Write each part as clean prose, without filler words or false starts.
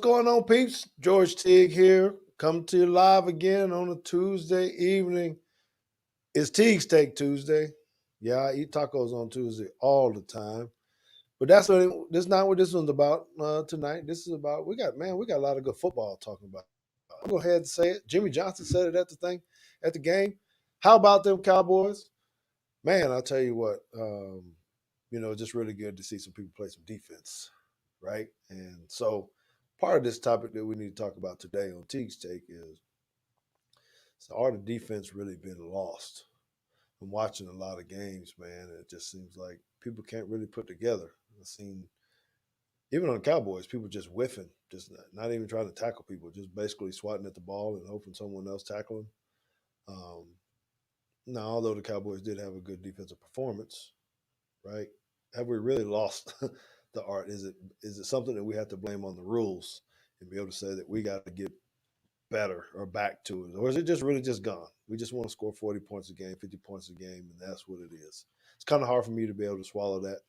going on, peeps? George Teague here. Come to you live again on a Tuesday evening. It's Teague Steak Tuesday. Yeah, I eat tacos on Tuesday all the time. But that's not what this one's about tonight. This is about we got a lot of good football talking about. I'm go ahead and say it. Jimmy Johnson said it at the game. How about them Cowboys? Man, I'll tell you what. Just really good to see some people play some defense, right? And so part of this topic that we need to talk about today on Teague's Take is the art of defense really been lost. I'm watching a lot of games, man, and it just seems like people can't really put together. I've seen even on the Cowboys, people just whiffing, just not even trying to tackle people, just basically swatting at the ball and hoping someone else tackle them. Now, although the Cowboys did have a good defensive performance, right? Have we really lost the art? Is it something that we have to blame on the rules and be able to say that we got to get better or back to it, or is it just really just gone? We just want to score 40 points a game, 50 points a game, and that's what it is. It's kind of hard for me to be able to swallow that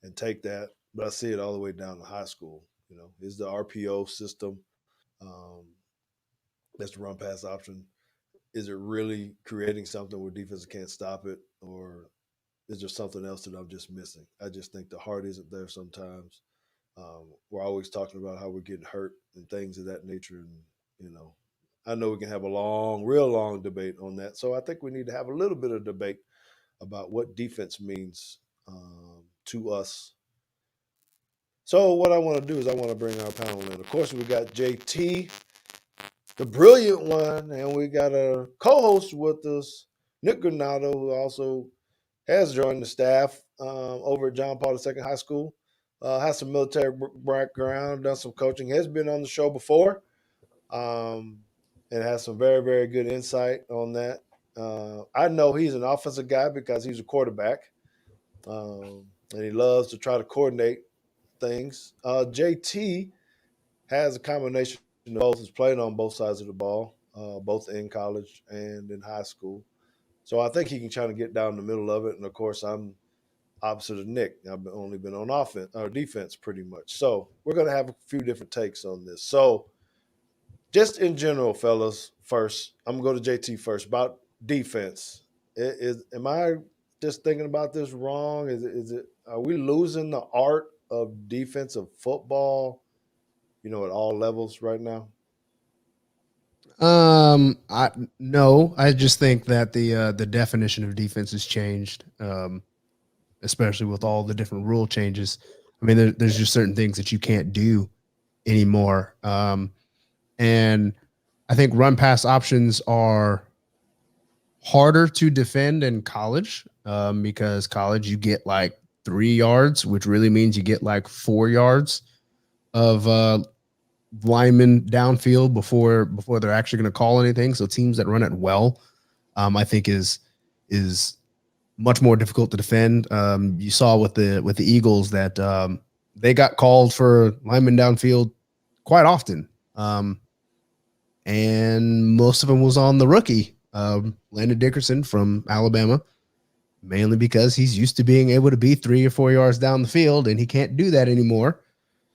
and take that, but I see it all the way down to high school. Is the RPO system um, that's the run pass option? Is it really creating something where defenses can't stop it, or is there something else that I'm just missing? I just think the heart isn't there sometimes. We're always talking about how we're getting hurt and things of that nature. And, you know, I know we can have a real long debate on that. So I think we need to have a little bit of debate about what defense means to us. So what I want to do is I want to bring our panel in. Of course, we got JT, the brilliant one, and we got a co-host with us, Nick Granado, who also has joined the staff over at John Paul II High School. Has some military background, done some coaching, has been on the show before, um, and has some very, very good insight on that. I know he's an offensive guy because he's a quarterback, and he loves to try to coordinate things. JT has a combination of both. He's played on both sides of the ball, both in college and in high school. So I think he can try to get down the middle of it. And of course, I'm opposite of Nick. I've only been on offense or defense pretty much. So we're going to have a few different takes on this. So just in general, fellas, first, I'm going to go to JT first about defense. Am I just thinking about this wrong? Are we losing the art of defensive football, at all levels right now? I no, I just think that the definition of defense has changed, especially with all the different rule changes. I mean, there's just certain things that you can't do anymore, and I think run pass options are harder to defend in college, because college you get like 3 yards, which really means you get like 4 yards of linemen downfield before they're actually going to call anything. So teams that run it well, I think is much more difficult to defend. You saw with the Eagles that they got called for linemen downfield quite often, and most of them was on the rookie, Landon Dickerson from Alabama, mainly because he's used to being able to be 3 or 4 yards down the field, and he can't do that anymore.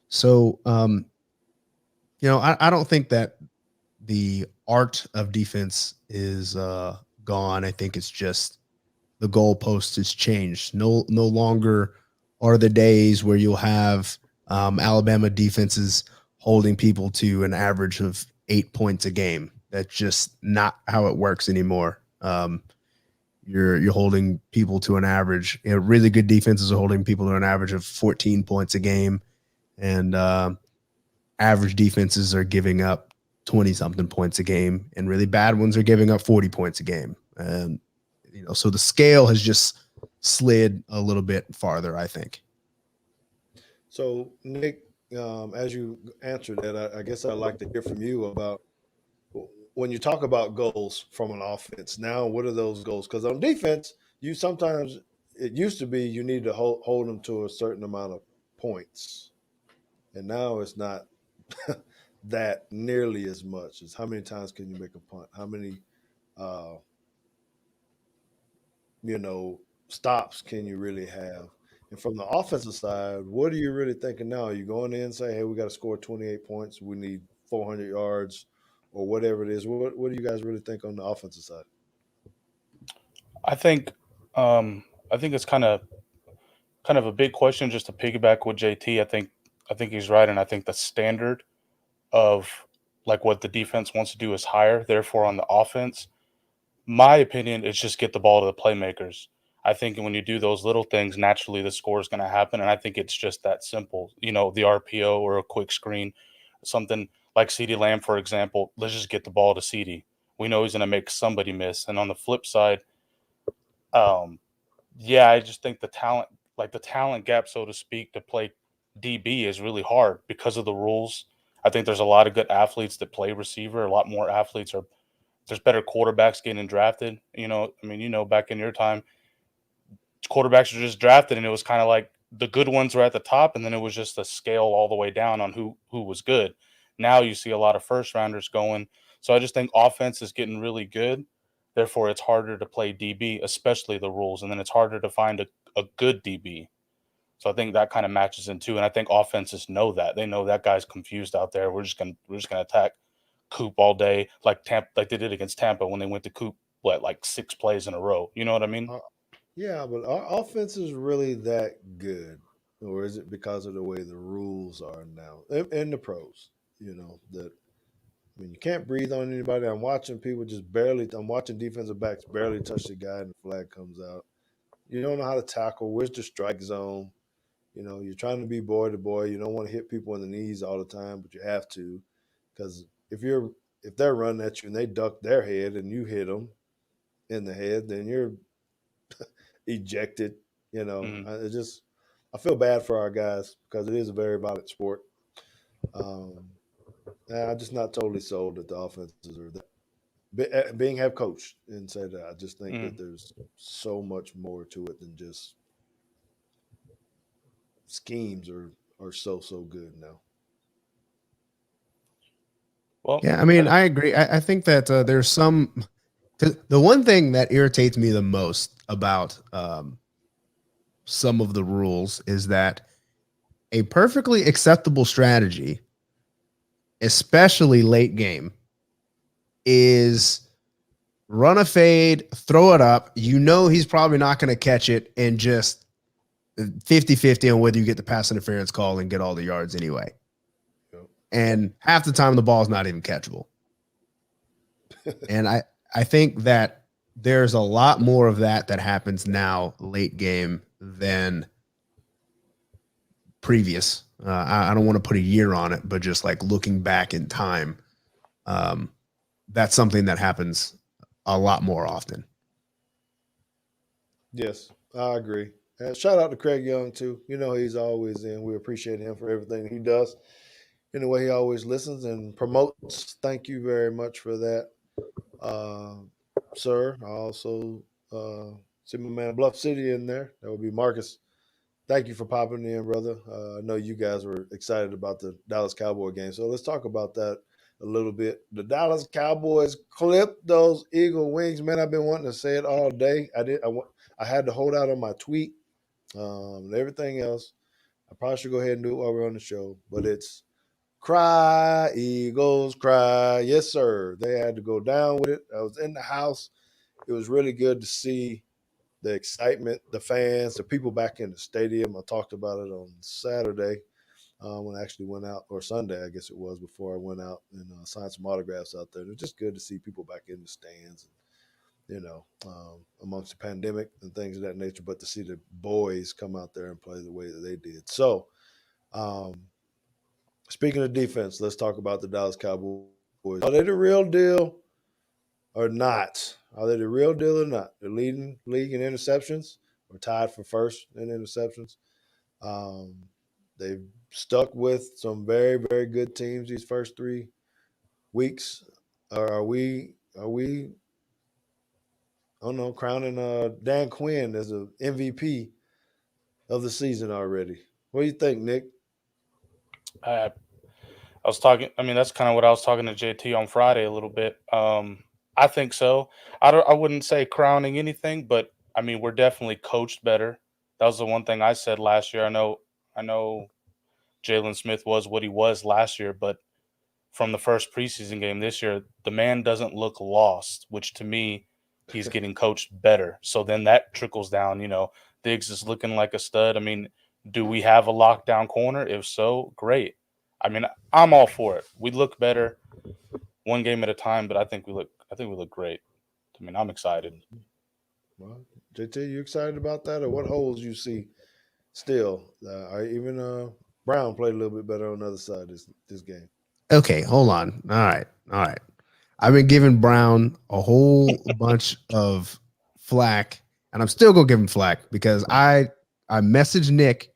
So, I don't think that the art of defense is gone. I think it's just the goalpost has changed. No longer are the days where you'll have Alabama defenses holding people to an average of 8 points a game. That's just not how it works anymore. You're holding people to an average. Really good defenses are holding people to an average of 14 points a game, and average defenses are giving up 20 something points a game, and really bad ones are giving up 40 points a game. And so the scale has just slid a little bit farther, I think. So, Nick, as you answer that, I guess I'd like to hear from you about when you talk about goals from an offense. Now, what are those goals? Because on defense, it used to be you need to hold them to a certain amount of points, and now it's not that nearly as much. It's how many times can you make a punt? How many, uh, stops can you really have? And from the offensive side, what are you really thinking now? Are you going in and say, hey, we got to score 28 points, we need 400 yards, or whatever it is? What do you guys really think on the offensive side? I think I think it's kind of a big question just to piggyback with JT. I think he's right, and I think the standard of like what the defense wants to do is higher. Therefore, on the offense, my opinion is just get the ball to the playmakers. I think when you do those little things, naturally the score is going to happen, and I think it's just that simple. The RPO or a quick screen, something like CeeDee Lamb, for example. Let's just get the ball to CeeDee. We know he's going to make somebody miss. And on the flip side, um, yeah, I just think the talent gap, so to speak, to play DB is really hard because of the rules. I think there's a lot of good athletes that play receiver. A lot more athletes are there's better quarterbacks getting drafted. I mean, back in your time, quarterbacks were just drafted, and it was kind of like the good ones were at the top, and then it was just a scale all the way down on who was good. Now you see a lot of first rounders going. So I just think offense is getting really good. Therefore, it's harder to play DB, especially the rules, and then it's harder to find a good DB. So I think that kind of matches in too. And I think offenses know that. They know that guy's confused out there. We're just gonna attack Coop all day, like they did against Tampa when they went to Coop, like 6 plays in a row. You know what I mean? Uh, yeah, but our offense is really that good, or is it because of the way the rules are now and the pros? That I mean, you can't breathe on anybody. I'm watching people just barely. I'm watching defensive backs barely touch the guy, and the flag comes out. You don't know how to tackle. Where's the strike zone? You're trying to be boy to boy. You don't want to hit people in the knees all the time, but you have to, because if they're running at you and they duck their head and you hit them in the head, then you're ejected. Mhm. I feel bad for our guys because it is a very violent sport. Um, and I'm just not totally sold that the offenses are that. Being head coach and say that, I just think that Mhm. there's so much more to it than just schemes are so good now. Well, Yeah, I mean, I agree. I think that there's some. The one thing that irritates me the most about some of the rules is that a perfectly acceptable strategy, especially late game, is run a fade, throw it up. You know he's probably not going to catch it, and just 50-50 on whether you get the pass interference call and get all the yards anyway. You And half the time the ball is not even catchable. And I think that there's a lot more of that happens now late game than previous. I don't want to put a year on it, but just like looking back in time, um, that's something that happens a lot more often. Yes, I agree. And shout out to Craig Young too. He's always in. We appreciate him for everything he does. In the way he always listens and promotes. Thank you very much for that, uh, sir. I also see my man Bluff City in there. That would be Marcus. Thank you for popping in, brother. I know you guys were excited about the Dallas Cowboy game, so let's talk about that a little bit. The Dallas Cowboys clipped those Eagle wings, man. I've been wanting to say it all day. I had to hold out on my tweet and everything else. I probably should go ahead and do it while we're on the show, but it's cry, Eagles, cry. Yes, sir. They had to go down with it. I was in the house. It was really good to see the excitement, the fans, the people back in the stadium. I talked about it on Saturday when I actually went out, or Sunday, I guess it was, before I went out and signed some autographs out there. It was just good to see people back in the stands, and, amongst the pandemic and things of that nature, but to see the boys come out there and play the way that they did. So, um, speaking of defense, let's talk about the Dallas Cowboys. Are they the real deal or not? Are they the real deal or not? They're leading league in interceptions. We're tied for first in interceptions. Um, they've stuck with some very, very good teams these first 3 weeks. Or are we I don't know, crowning Dan Quinn as a MVP of the season already? What do you think, Nick? I was talking. I mean, that's kind of what I was talking to JT on Friday a little bit. I think so. I wouldn't say crowning anything, but I mean, we're definitely coached better. That was the one thing I said last year. I know Jalen Smith was what he was last year, but from the first preseason game this year, the man doesn't look lost, which to me, he's getting coached better. So then that trickles down. Diggs is looking like a stud. I mean, do we have a lockdown corner? If so, great. I mean, I'm all for it. We look better one game at a time, but I think we look great. I mean, I'm excited. Well, JT, you excited about that, or what holes you see still? Even Brown played a little bit better on the other side this game. Okay, hold on. All right. I've been giving Brown a whole bunch of flack, and I'm still gonna give him flack because I messaged Nick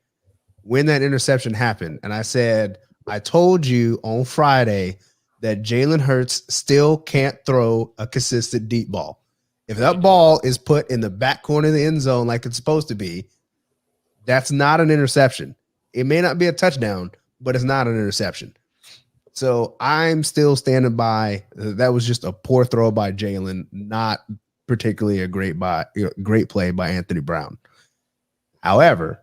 when that interception happened, and I said, I told you on Friday that Jalen Hurts still can't throw a consistent deep ball. If that ball is put in the back corner of the end zone like it's supposed to be, that's not an interception. It may not be a touchdown, but it's not an interception. So I'm still standing by. That was just a poor throw by Jalen, not particularly a great play by Anthony Brown. However,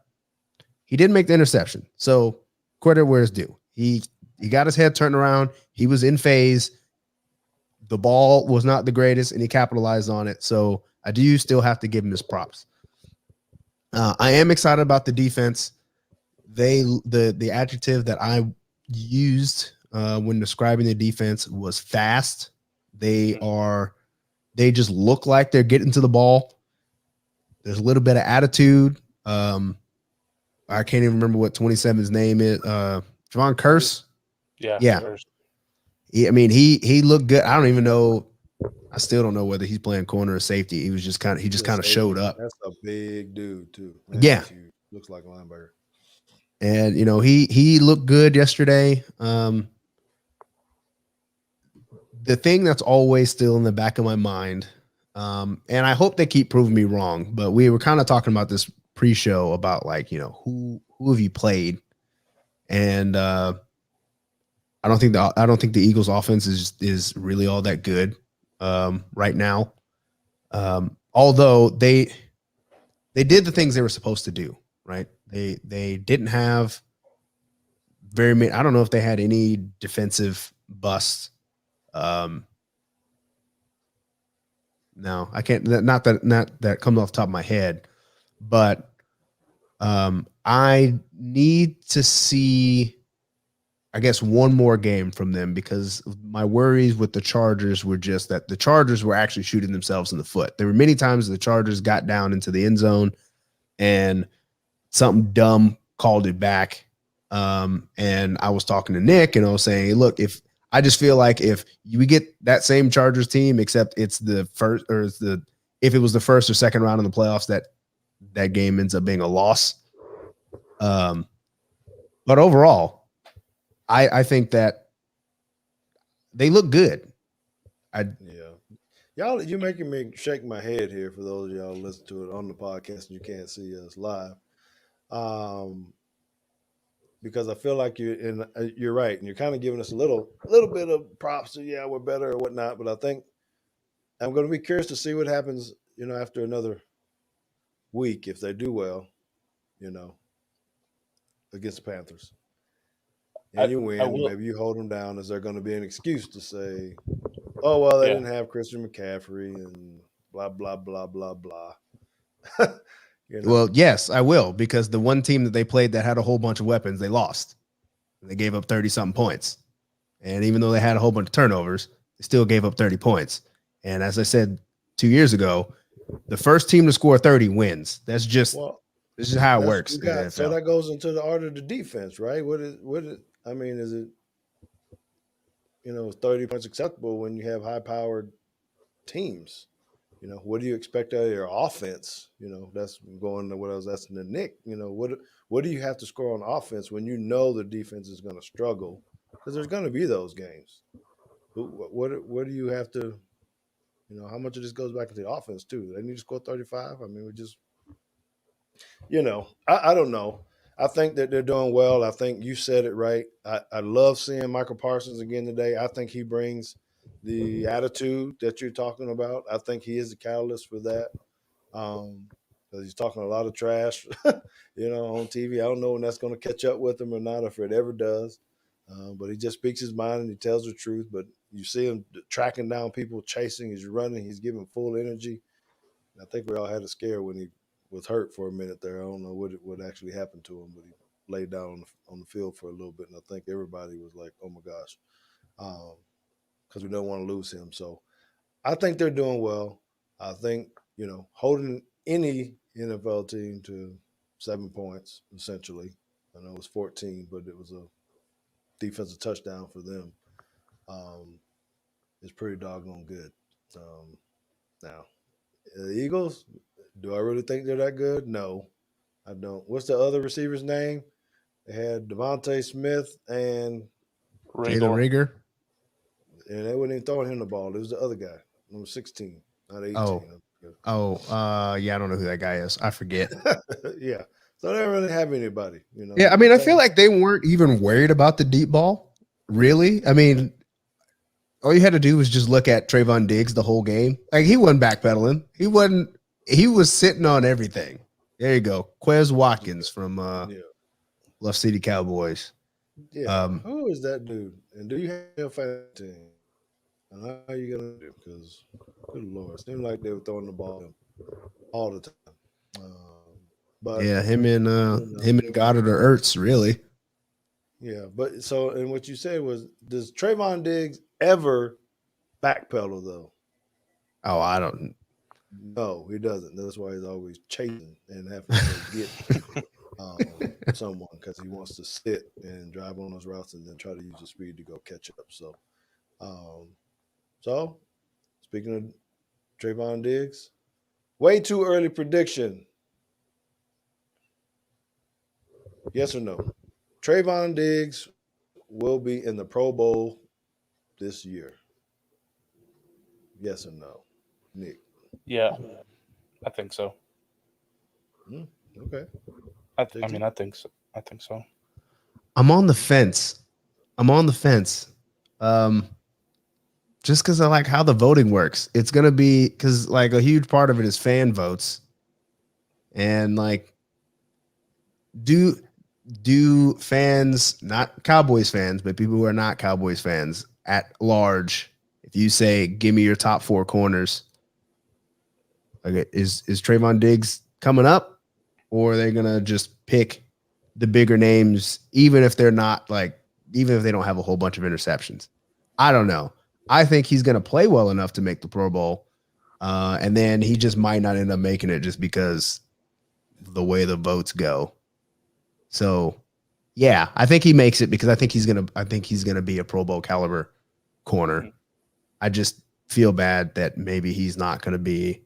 he did make the interception, so credit where it's due. He got his head turned around. He was in phase. The ball was not the greatest, and he capitalized on it. So I do still have to give him his props. I am excited about the defense. The adjective that I used when describing the defense was fast. They just look like they're getting to the ball. There's a little bit of attitude. I can't even remember what 27's name is. Javon Curse. Yeah. Curse. He looked good. I don't even know. I still don't know whether he's playing corner or safety. He just kind of showed up. That's a big dude too. Man, yeah, looks like a linebacker. And he looked good yesterday. The thing that's always still in the back of my mind, and I hope they keep proving me wrong, but we were kind of talking about this pre-show about who have you played, and I don't think the Eagles offense is really all that good right now. Although they did the things they were supposed to do, right? They didn't have very many. I don't know if they had any defensive busts. No, I can't. Not that comes off the top of my head, but I need to see, I guess, one more game from them, because my worries with the Chargers were just that the Chargers were actually shooting themselves in the foot. There were many times the Chargers got down into the end zone and something dumb called it back. And I was talking to Nick and I was saying, look, I just feel like if we get that same Chargers team, except it's the first, or if it was the first or second round in the playoffs, that game ends up being a loss. But overall, I think that they look good. Y'all, you're making me shake my head here for those of y'all who listen to it on the podcast and you can't see us live. Because I feel like you're right, and you're kind of giving us a little bit of props to, yeah, we're better or whatnot. But I think I'm going to be curious to see what happens, after another week, if they do well, against the Panthers. And you win, maybe you hold them down. Is there going to be an excuse to say, oh, well, they didn't have Christian McCaffrey and blah, blah, blah, blah, blah. Well, yes, I will, because the one team that they played that had a whole bunch of weapons, they lost. They gave up 30-something points. And even though they had a whole bunch of turnovers, they still gave up 30 points. And as I said 2 years ago, the first team to score 30 wins. That's just this is how it works. So that goes into the art of the defense, right? Is it 30 points acceptable when you have high-powered teams? What do you expect out of your offense? That's going to what I was asking to Nick. What do you have to score on offense when the defense is going to struggle? Because there's going to be those games. What do you have to, how much of this goes back to the offense too? They need to score 35. We just, I don't know. I think that they're doing well. I think you said it right. I love seeing Michael Parsons again today. I think he brings the attitude that you're talking about. I think he is the catalyst for that. because he's talking a lot of trash, on TV. I don't know when that's going to catch up with him or not, if it ever does. But he just speaks his mind and he tells the truth. But you see him tracking down people, chasing, he's running, he's giving full energy. I think we all had a scare when he was hurt for a minute there. I don't know what actually happened to him, but he laid down on the field for a little bit, and I think everybody was like, "Oh my gosh," because we don't want to lose him. So I think they're doing well. I think holding any NFL team to 7 points essentially. I know it was 14, but it was a defensive touchdown for them. It's pretty doggone good. Now, the Eagles, do I really think they're that good? No, I don't. What's the other receiver's name? They had Devontae Smith and Jalen Rigor. Rigor. they wasn't even throwing him the ball. It was the other guy, number 16, not 18. Yeah, I don't know who that guy is. I forget. Yeah. So they don't really have anybody, Yeah, I mean, I feel like they weren't even worried about the deep ball. Really? I mean, all you had to do was just look at Trayvon Diggs the whole game. Like, he wasn't backpedaling. He was sitting on everything. There you go. Quez Watkins from Bluff City Cowboys. Yeah. Who is that dude? And do you have a fantasy team? And how are you gonna do? Because good lord, it seemed like they were throwing the ball all the time. But yeah, him and Goddard or Ertz, really. Yeah, but and what you said was, does Trayvon Diggs ever backpedal though? Oh, I don't. No, he doesn't. That's why he's always chasing and having to get someone, because he wants to sit and drive on those routes and then try to use the speed to go catch up. So speaking of Trayvon Diggs, way too early prediction. Yes or no? Trayvon Diggs will be in the Pro Bowl this year. Yes or no, Nick? Yeah, I think so. Okay. I think so. I think so. I'm on the fence. Just because I like how the voting works. It's gonna be because like a huge part of it is fan votes, and like, do fans, not Cowboys fans, but people who are not Cowboys fans at large, if you say give me your top 4 corners, okay, is Trayvon Diggs coming up, or are they gonna just pick the bigger names, even if they don't have a whole bunch of interceptions? I don't know. I think he's gonna play well enough to make the Pro Bowl, and then he just might not end up making it just because the way the votes go. So, yeah, I think he makes it because I think he's gonna be a Pro Bowl caliber corner. I just feel bad that maybe he's not gonna be.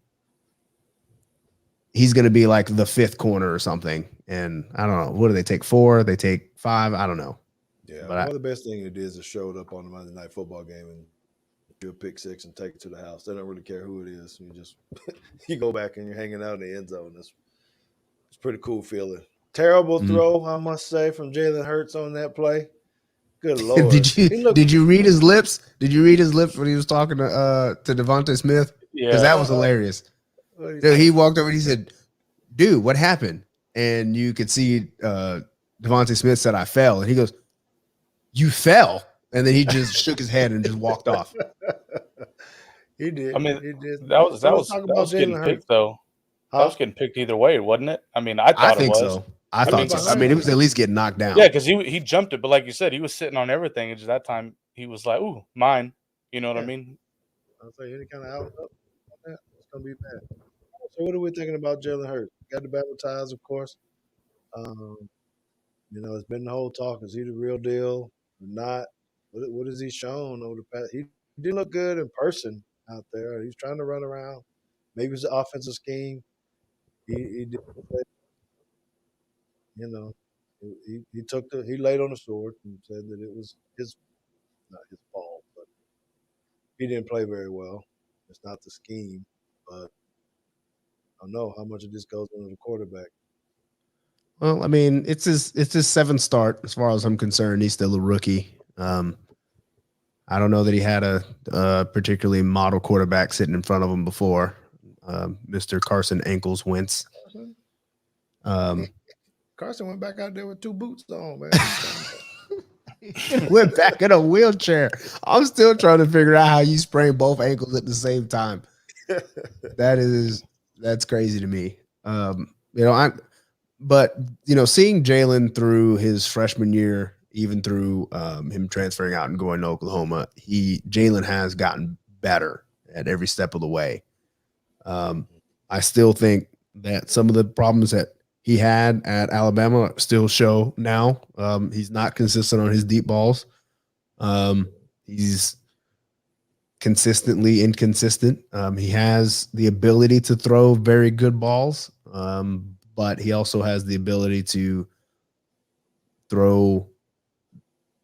He's gonna be like the 5th corner or something, and I don't know. What do they take? 4? They take 5? I don't know. Yeah, but the best thing it is showed up on the Monday Night Football game and do a pick 6 and take it to the house. They don't really care who it is. You just you go back and you're hanging out in the end zone. It's pretty cool feeling. Terrible throw, I must say, from Jalen Hurts on that play. Good lord! Did you read his lips? Did you read his lips when he was talking to Devontae Smith? Yeah, because that was hilarious. He walked over and he said, "Dude, what happened?" And you could see Devontae Smith said, "I fell," and he goes, "You fell?" And then he just shook his head and just walked off. He did. I mean, he did. that was getting picked though. Huh? That was getting picked either way, wasn't it? I mean, I think it was. So. I thought so. I mean, it was at least getting knocked down. Yeah, because he jumped it, but like you said, he was sitting on everything. And just that time, he was like, "Ooh, mine." You know what I mean? I'll say any kind of out on that, it's gonna be bad. So, what are we thinking about Jalen Hurts? Got the battle ties, of course. It's been the whole talk. Is he the real deal or not? What has he shown over the past? He didn't look good in person out there. He's trying to run around. Maybe it's the offensive scheme. He did. He laid on the sword and said that it was not his fault, but he didn't play very well. It's not the scheme, but I don't know how much of this goes into the quarterback. Well, I mean, it's his 7th start as far as I'm concerned. He's still a rookie. I don't know that he had a particularly model quarterback sitting in front of him before. Mr. Carson Ankles Wentz. Carson went back out there with 2 boots on, man. Went back in a wheelchair. I'm still trying to figure out how you sprain both ankles at the same time. That's crazy to me. But seeing Jalen through his freshman year, even through him transferring out and going to Oklahoma, Jalen has gotten better at every step of the way. I still think that some of the problems that he had at Alabama still show now. He's not consistent on his deep balls. He's consistently inconsistent. He has the ability to throw very good balls, but he also has the ability to throw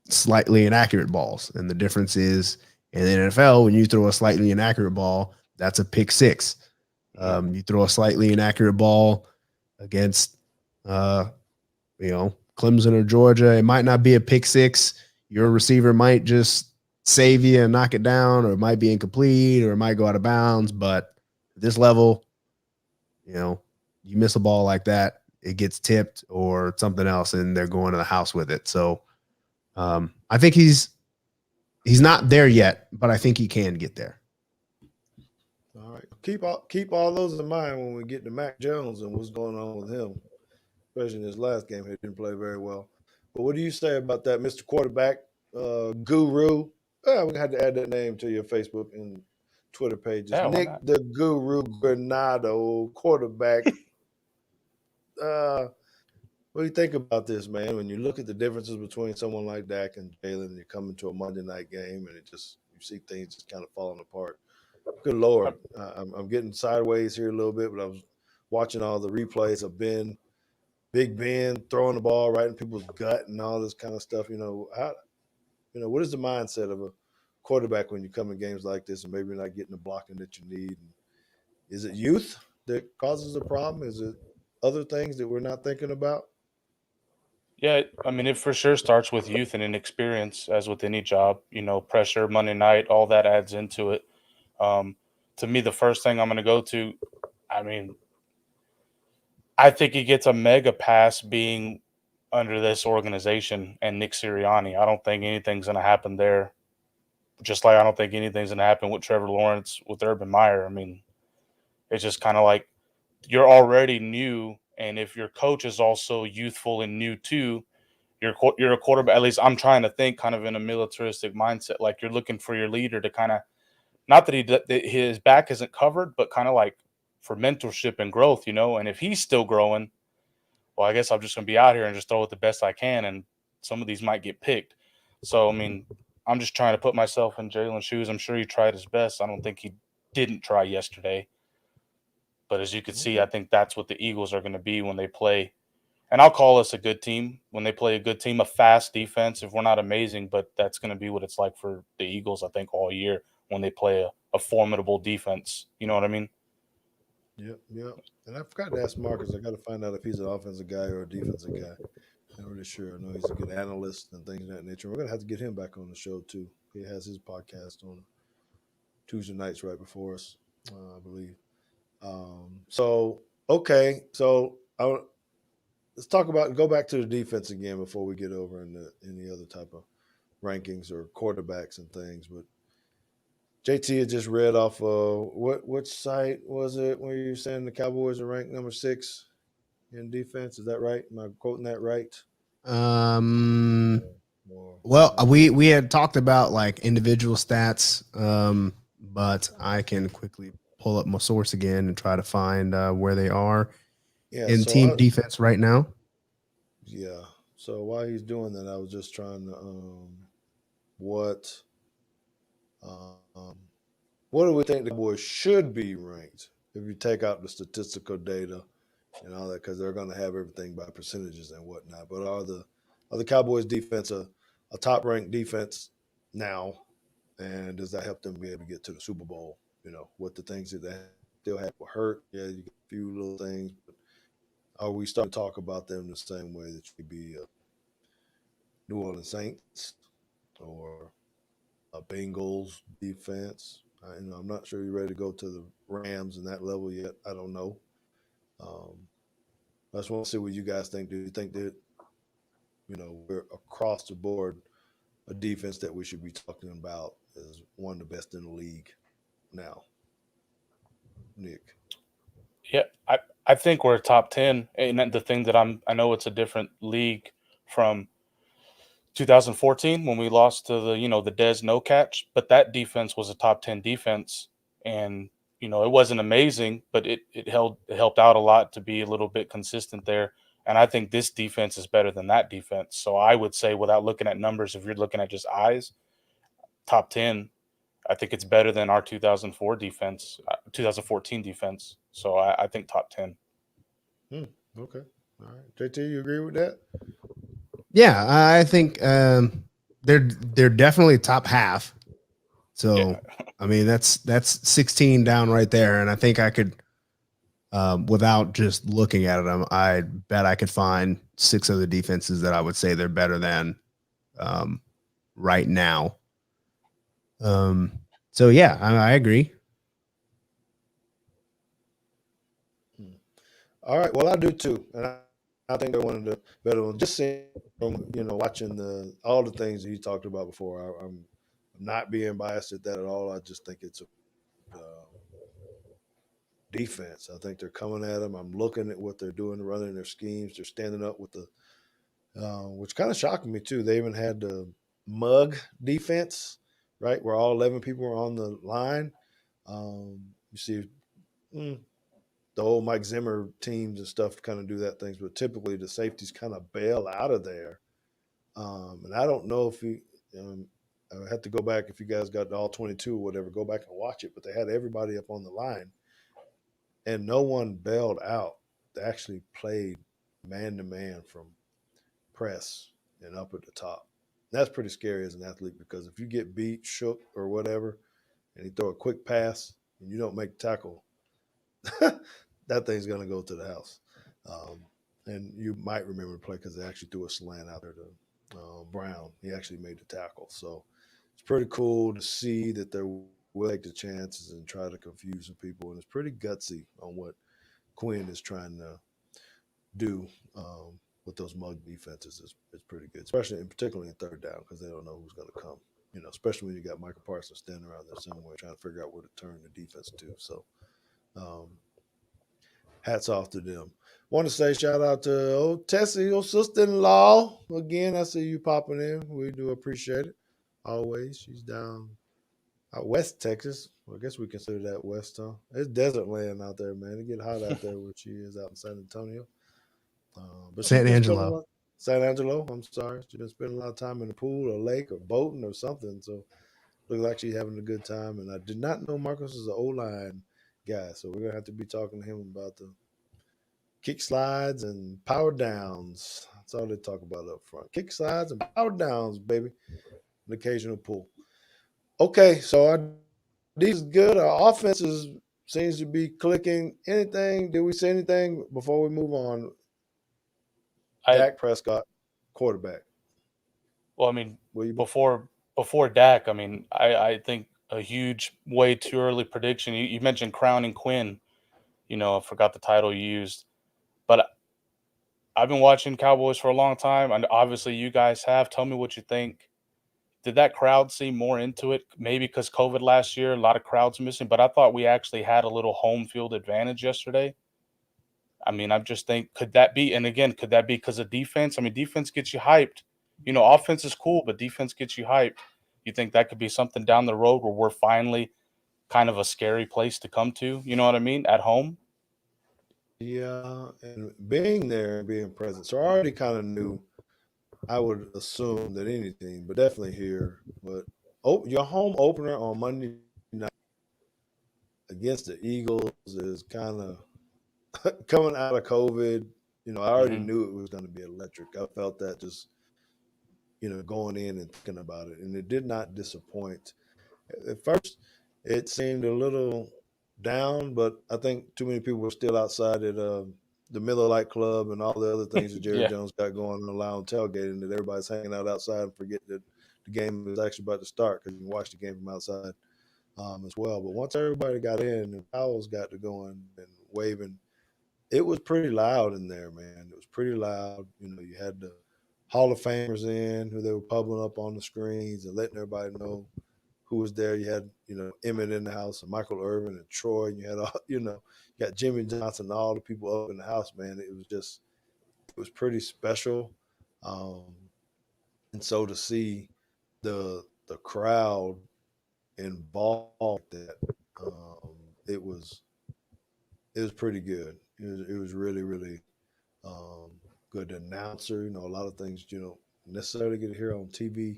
slightly inaccurate balls. And the difference is in the NFL, when you throw a slightly inaccurate ball, that's a pick six. You throw a slightly inaccurate ball against, Clemson or Georgia, it might not be a pick six. Your receiver might just save you and knock it down, or it might be incomplete, or it might go out of bounds. But at this level, you miss a ball like that, it gets tipped or something else, and they're going to the house with it. So I think he's not there yet, but I think he can get there. All right. Keep all those in mind when we get to Mac Jones and what's going on with him, especially in his last game. He didn't play very well. But what do you say about that, Mr. Quarterback Guru? We had to add that name to your Facebook and Twitter pages. Yeah, Nick the Guru Granado, quarterback. What do you think about this, man? When you look at the differences between someone like Dak and Jalen, and you come into a Monday night game, and you see things just kind of falling apart. Good Lord, I'm getting sideways here a little bit, but I was watching all the replays of Big Ben throwing the ball right in people's gut and all this kind of stuff. What is the mindset of a quarterback when you come in games like this and maybe you're not getting the blocking that you need? And is it youth that causes the problem? Is it other things that we're not thinking about? Yeah, I mean, it for sure starts with youth and inexperience, as with any job. Pressure, Monday night, all that adds into it. To me, the first thing I'm going to go to, I mean, I think he gets a mega pass being under this organization and Nick Sirianni. I don't think anything's going to happen there. Just like I don't think anything's going to happen with Trevor Lawrence, with Urban Meyer. I mean, it's just kind of like you're already new, and if your coach is also youthful and new too, you're a quarterback. At least I'm trying to think kind of in a militaristic mindset. Like you're looking for your leader to kind of, not that his back isn't covered, but kind of like for mentorship and growth, And if he's still growing, well, I guess I'm just going to be out here and just throw it the best I can, and some of these might get picked. So, I mean, I'm just trying to put myself in Jalen's shoes. I'm sure he tried his best. I don't think he didn't try yesterday. But as you can see, I think that's what the Eagles are going to be when they play. And I'll call us a good team when they play a good team, a fast defense. If we're not amazing, but that's going to be what it's like for the Eagles, I think, all year when they play a formidable defense. You know what I mean? Yep. And I forgot to ask Marcus. I got to find out if he's an offensive guy or a defensive guy. Not really sure. I know he's a good analyst and things of that nature. We're going to have to get him back on the show, too. He has his podcast on Tuesday nights right before us, I believe. Okay. Let's go back to the defense again before we get over into any other type of rankings or quarterbacks and things. But JT had just read off which site was it where you're saying the Cowboys are ranked number 6 in defense? Is that right? Am I quoting that right? Well, we had talked about like individual stats, but I can quickly pull up my source again and try to find where they are in team defense right now. Yeah. So while he's doing that, I was just trying to what do we think the Cowboys should be ranked if you take out the statistical data and all that, because they're going to have everything by percentages and whatnot. But are the Cowboys defense a top ranked defense now, and does that help them be able to get to the Super Bowl? What the things that they still have hurt. Yeah, you get a few little things, but are we starting to talk about them the same way that you be New Orleans Saints or a Bengals defense? I'm not sure you're ready to go to the Rams in that level yet. I don't know. I just want to see what you guys think. Do you think that we're across the board a defense that we should be talking about as one of the best in the league now, Nick? Yeah, I think we're top 10. And then the thing that I know it's a different league from 2014 when we lost to the Dez no catch, but that defense was a top 10 defense, and it wasn't amazing, but it helped out a lot to be a little bit consistent there. And I think this defense is better than that defense. So I would say, without looking at numbers, if you're looking at just eyes, top 10. I think it's better than our 2004 defense, 2014 defense. So I think top 10. Hmm. Okay. All right. JT, you agree with that? Yeah, I think they're definitely top half. Yeah. So I mean that's 16 down right there, and I think I could, without just looking at them, I bet I could find 6 other defenses that I would say they're better than right now. So yeah, I agree. Hmm. All right. Well, I do too, and I think they're one of the better ones. Just seeing from watching all the things that you talked about before. I'm not being biased at that at all. I just think it's a defense. I think they're coming at them. I'm looking at what they're doing, running their schemes. They're standing up with which kind of shocked me too. They even had the mug defense, right, where all 11 people were on the line. You see, mm, the old Mike Zimmer teams and stuff kind of do that things, but typically the safeties kind of bail out of there. And I don't know if I have to go back if you guys got all 22 or whatever, go back and watch it. But they had everybody up on the line, and no one bailed out. They actually played man to man from press and up at the top. That's pretty scary as an athlete because if you get beat, shook, or whatever, and you throw a quick pass and you don't make the tackle, that thing's going to go to the house. Um, and you might remember the play because they actually threw a slant out there to Brown. He actually made the tackle. So it's pretty cool to see that they're will take the chances and try to confuse the people. And it's pretty gutsy on what Quinn is trying to do with those mug defenses. Is pretty good, especially in particularly in third down because they don't know who's going to come. Especially when you got Michael Parsons standing around there somewhere trying to figure out where to turn the defense to. So, um, hats off to them. Want to say shout out to old Tessie, your sister-in-law. Again, I see you popping in. We do appreciate it. Always. She's down out west Texas. Well, I guess we consider that west, huh? It's desert land out there, man. It get hot out there where she is out in San Antonio. But she's San been spending a Angelo. lot. San Angelo, I'm sorry. She's been spending a lot of time in the pool or lake or boating or something. So looks like she's having a good time. And I did not know Marcus is an O-line guy. So we're going to have to be talking to him about the kick slides and power downs. That's all they talk about up front. Kick slides and power downs, baby. An occasional pull. Okay, so our defense is good. Our offense seems to be clicking. Anything? Did we say anything before we move on? I Dak Prescott, quarterback. Well, I mean, Will you? before Dak, I mean, I think a huge, way too early prediction. You mentioned crowning Quinn. I forgot the title you used, but I've been watching Cowboys for a long time, and obviously you guys have. Tell me what you think. Did that crowd seem more into it? Maybe because COVID last year, a lot of crowds missing. But I thought we actually had a little home field advantage yesterday. I mean, I just think, could that be? And again, could that be because of defense? I mean, defense gets you hyped. Offense is cool, but defense gets you hyped. You think that could be something down the road where we're finally kind of a scary place to come to? You know what I mean? At home. Yeah, and being there and being present. So I already kind of knew. I would assume that any team, but definitely here. But your home opener on Monday night against the Eagles is kind of coming out of COVID. I already Hmm. knew it was going to be electric. I felt that just going in and thinking about it, and it did not disappoint. At first, it seemed a little down, but I think too many people were still outside at the Miller Lite Club and all the other things that Jerry Yeah. Jones got going on allowing tailgating that everybody's hanging out outside and forget that the game is actually about to start because you can watch the game from outside as well. But once everybody got in and Powell's got to going and waving, it was pretty loud in there, man. It was pretty loud. You know, you had the Hall of Famers in who they were publishing up on the screens and letting everybody know who was there. You had, you know, Emmett in the house and Michael Irvin and Troy, and you had all, you know, you got Jimmy Johnson and all the people up in the house, man. It was pretty special. Um, and so to see the crowd involved like that, um, it was it was pretty good. It was really really um, good announcer. You know, a lot of things you don't necessarily get to hear on TV.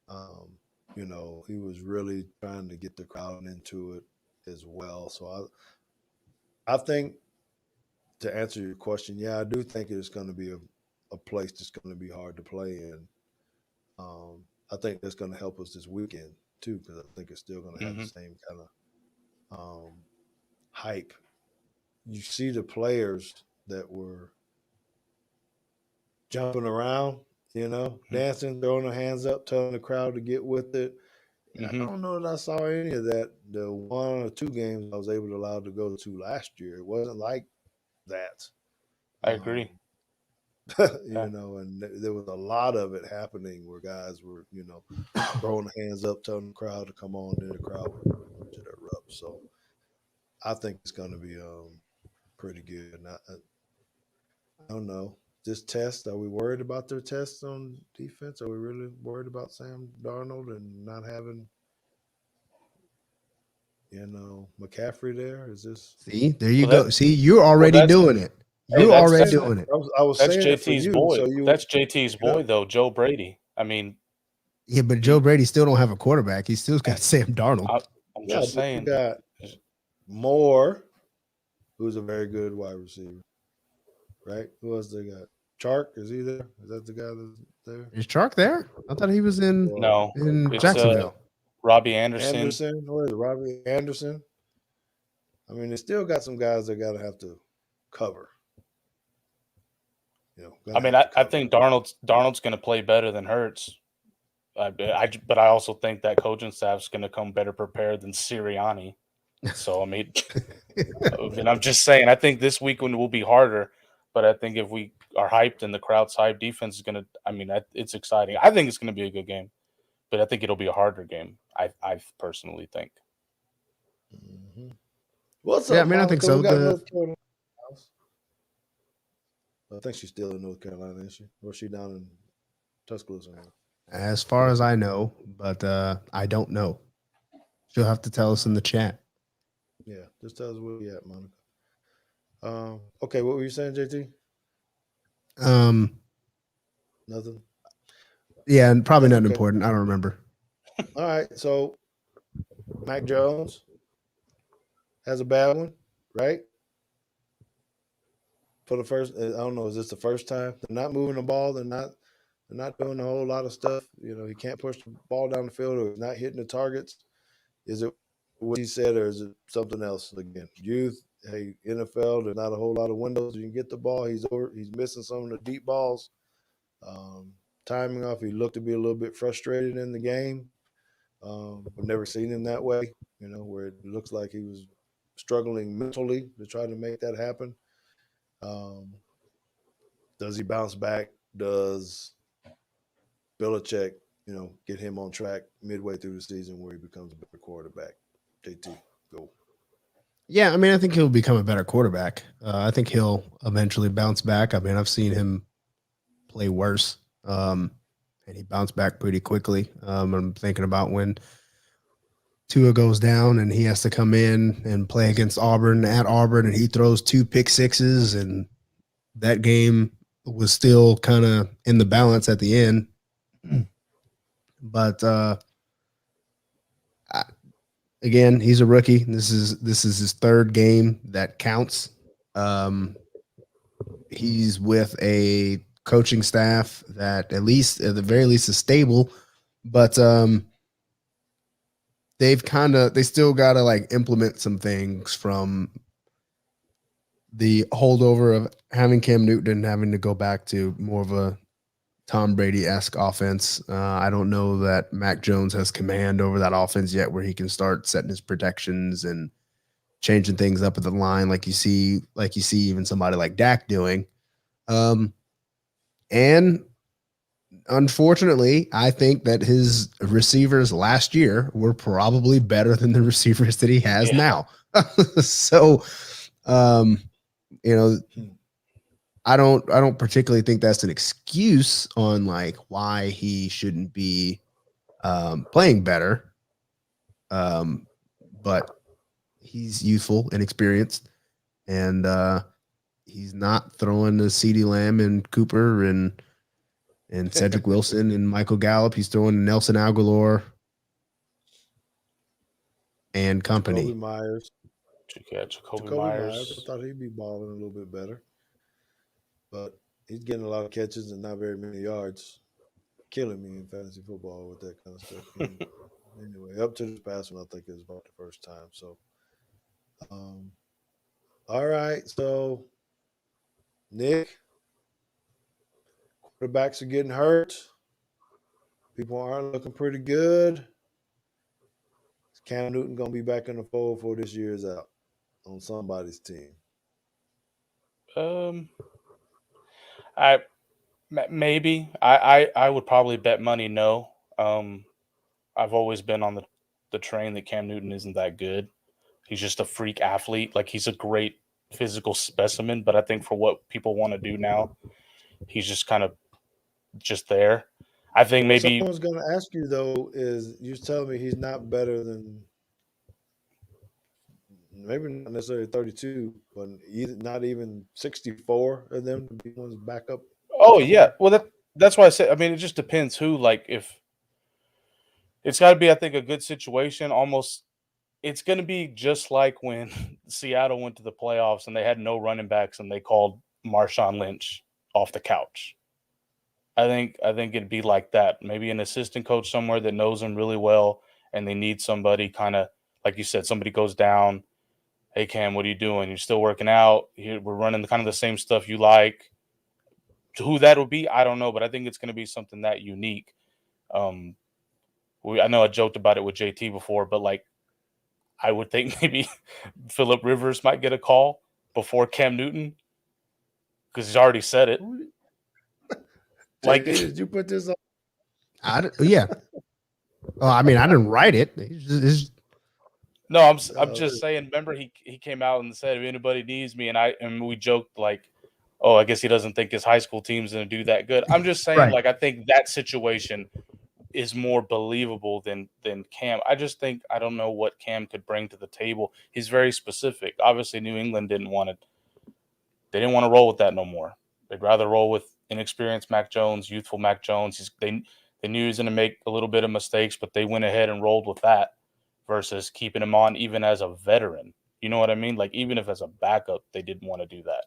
Um, you know, he was really trying to get the crowd into it as well. So I think to answer your question, yeah, I do think it's going to be a place that's going to be hard to play in. I think that's going to help us this weekend too, because I think it's still going to have the Hmm. same kind of hype. You see the players that were jumping around, you know, dancing, throwing their hands up, telling the crowd to get with it. I Hmm. don't know that I saw any of that. The one or two games I was able to allow to go to last year, it wasn't like that. I Um, agree. you Yeah. know, and there was a lot of it happening where guys were, you know, throwing their hands up, telling the crowd to come on, then the crowd would erupt. So I think it's going to be pretty good. And I don't know. This test, are we worried about their tests on defense? Are we really worried about Sam Darnold and not having, you know, McCaffrey there? Is this? See, there you Well, go. See, you're well, already that's doing it. hey, You're I was already saying that's that. doing it. I was that's saying it for JT's you, boy. so you, That's JT's you know, boy though, Joe Brady. I mean, Yeah, but Joe he. Brady still don't have a quarterback. He's still got Sam Darnold. I, I'm yeah, just but you saying. got Moore, who's a very good wide receiver, right? Who else they got? Chark, is he there? Is that the guy that's there? Is Chark there? I thought he was in Or No, it's Jacksonville. Robbie Anderson. Anderson? Where is it? Robbie Anderson? I mean, they still got some guys that got to have to cover. You know, I gonna mean, have to I cover. think Darnold's going to play better than Hurts. But I also think that coaching staff's going to come better prepared than Sirianni. So I mean, I'm just saying. I think this weekend will be harder, but I think if we are hyped and the crowd's hyped, defense is going to. I mean, it's exciting. I think it's going to be a good game, but I think it'll be a harder game. I personally think. Hmm. What's Yeah, I up, mean, I think Monica? We so. got The North Carolina. House. I think she's still in North Carolina, isn't she? Or is she down in Tuscaloosa now? As far as I know, but I don't know. She'll have to tell us in the chat. Yeah, just tell us where you at, Monica. Okay, what were you saying, JT? Um, Nothing. yeah, and probably That's not okay. important. I don't remember. All right, so Mac Jones has a bad one, right? For the first, I don't know, is this the first time they're not moving the ball? They're not doing a whole lot of stuff. You know, he can't push the ball down the field, or he's not hitting the targets. Is it what he said, or is it something else? Again, youth. Hey, NFL. There's not a whole lot of windows you can get the ball. He's missing some of the deep balls. Um, Timing off. He looked to be a little bit frustrated in the game. I've never seen him that way. You know, where it looks like he was struggling mentally to try to make that happen. Um, does he bounce back? Does Belichick, you know, get him on track midway through the season where he becomes a better quarterback? JT, go. Yeah, I mean, I think he'll become a better quarterback. I think he'll eventually bounce back. I mean, I've seen him play worse, and he bounced back pretty quickly. I'm thinking about when Tua goes down and he has to come in and play against Auburn at Auburn, and he throws 2 pick-sixes, and that game was still kind of in the balance at the end. But again, he's a rookie. This is his third game that counts. Um, he's with a coaching staff that at the very least is stable, but they still got to like implement some things from the holdover of having Cam Newton and having to go back to more of a Tom Brady-esque offense. I don't know that Mac Jones has command over that offense yet, where he can start setting his protections and changing things up at the line, like you see even somebody like Dak doing. And unfortunately, I think that his receivers last year were probably better than the receivers that he has now. So, you know, I don't particularly think that's an excuse on like why he shouldn't be playing better. But he's youthful and experienced, and he's not throwing to CeeDee Lamb and Cooper and Cedric Wilson and Michael Gallup. He's throwing to Nelson Aguilar and company. Jacoby Myers. Jacoby Myers. Myers. I thought he'd be balling a little bit better, but he's getting a lot of catches and not very many yards. Killing me in fantasy football with that kind of stuff. Anyway, up to this past one, I think it was about the first time. So, all right. So, Nick, quarterbacks are getting hurt. People aren't looking pretty good. Is Cam Newton going to be back in the fold for this year's out on somebody's team? Maybe I would probably bet money no. I've always been on the train that Cam Newton isn't that good. He's just a freak athlete. Like, he's a great physical specimen, but I think for what people want to do now, he's just kind of just there. I think maybe someone's going to ask you though, is you're telling me he's not better than maybe not necessarily 32, but not even 64 of them to be one's backup. Oh yeah, well that's why I said. I mean, it just depends who. Like, if it's got to be, I think, a good situation. Almost, it's going to be just like when Seattle went to the playoffs and they had no running backs and they called Marshawn Lynch off the couch. I think it'd be like that. Maybe an assistant coach somewhere that knows him really well, and they need somebody kind of like you said. Somebody goes down. Hey Cam, what are you doing? You're still working out. We're running kind of the same stuff you like. Who that will be, I don't know, but I think it's going to be something that unique. I know I joked about it with JT before, but like, I would think maybe Phillip Rivers might get a call before Cam Newton because he's already said it. Like, did you put this on? Yeah. Well, I mean, I didn't write it. No, I'm just saying. Remember, he came out and said, "If anybody needs me," and we joked like, "Oh, I guess he doesn't think his high school team's going to do that good." I'm just saying, Right. like, I think that situation is more believable than Cam. I just think I don't know what Cam could bring to the table. He's very specific. Obviously, New England didn't want to. They didn't want to roll with that no more. They'd rather roll with inexperienced Mac Jones, youthful Mac Jones. They knew he was going to make a little bit of mistakes, but they went ahead and rolled with that versus keeping him on even as a veteran. You know what I mean? Like, even if as a backup, they didn't want to do that.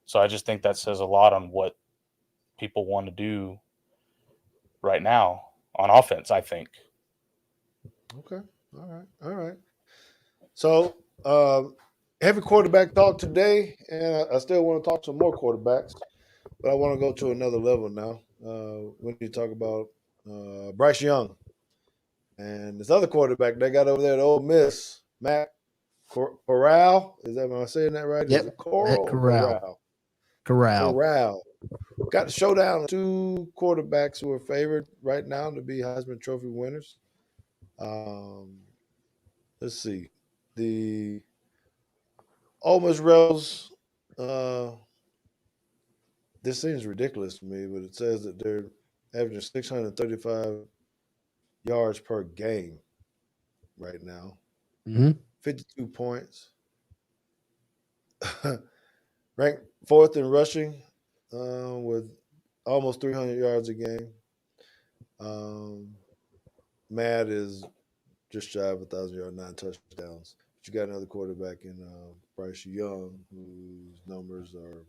So I just think that says a lot on what people want to do right now on offense, I think. Okay. All right. So, heavy quarterback talk today, and I still want to talk some more quarterbacks, but I want to go to another level now. We need to talk about Bryce Young and this other quarterback they got over there at Ole Miss, Matt Corral. Is that, am I saying that right? Yep. Is it Coral or Corral. Corral. Got the showdown of two quarterbacks who are favored right now to be Heisman Trophy winners. Let's see. The Ole Miss Rebels, this seems ridiculous to me, but it says that they're averaging 635 yards per game right now. 52 points. Ranked fourth in rushing with almost 300 yards a game. Matt is just shy of 1,000 yards, 9 touchdowns. But you got another quarterback in Bryce Young, whose numbers are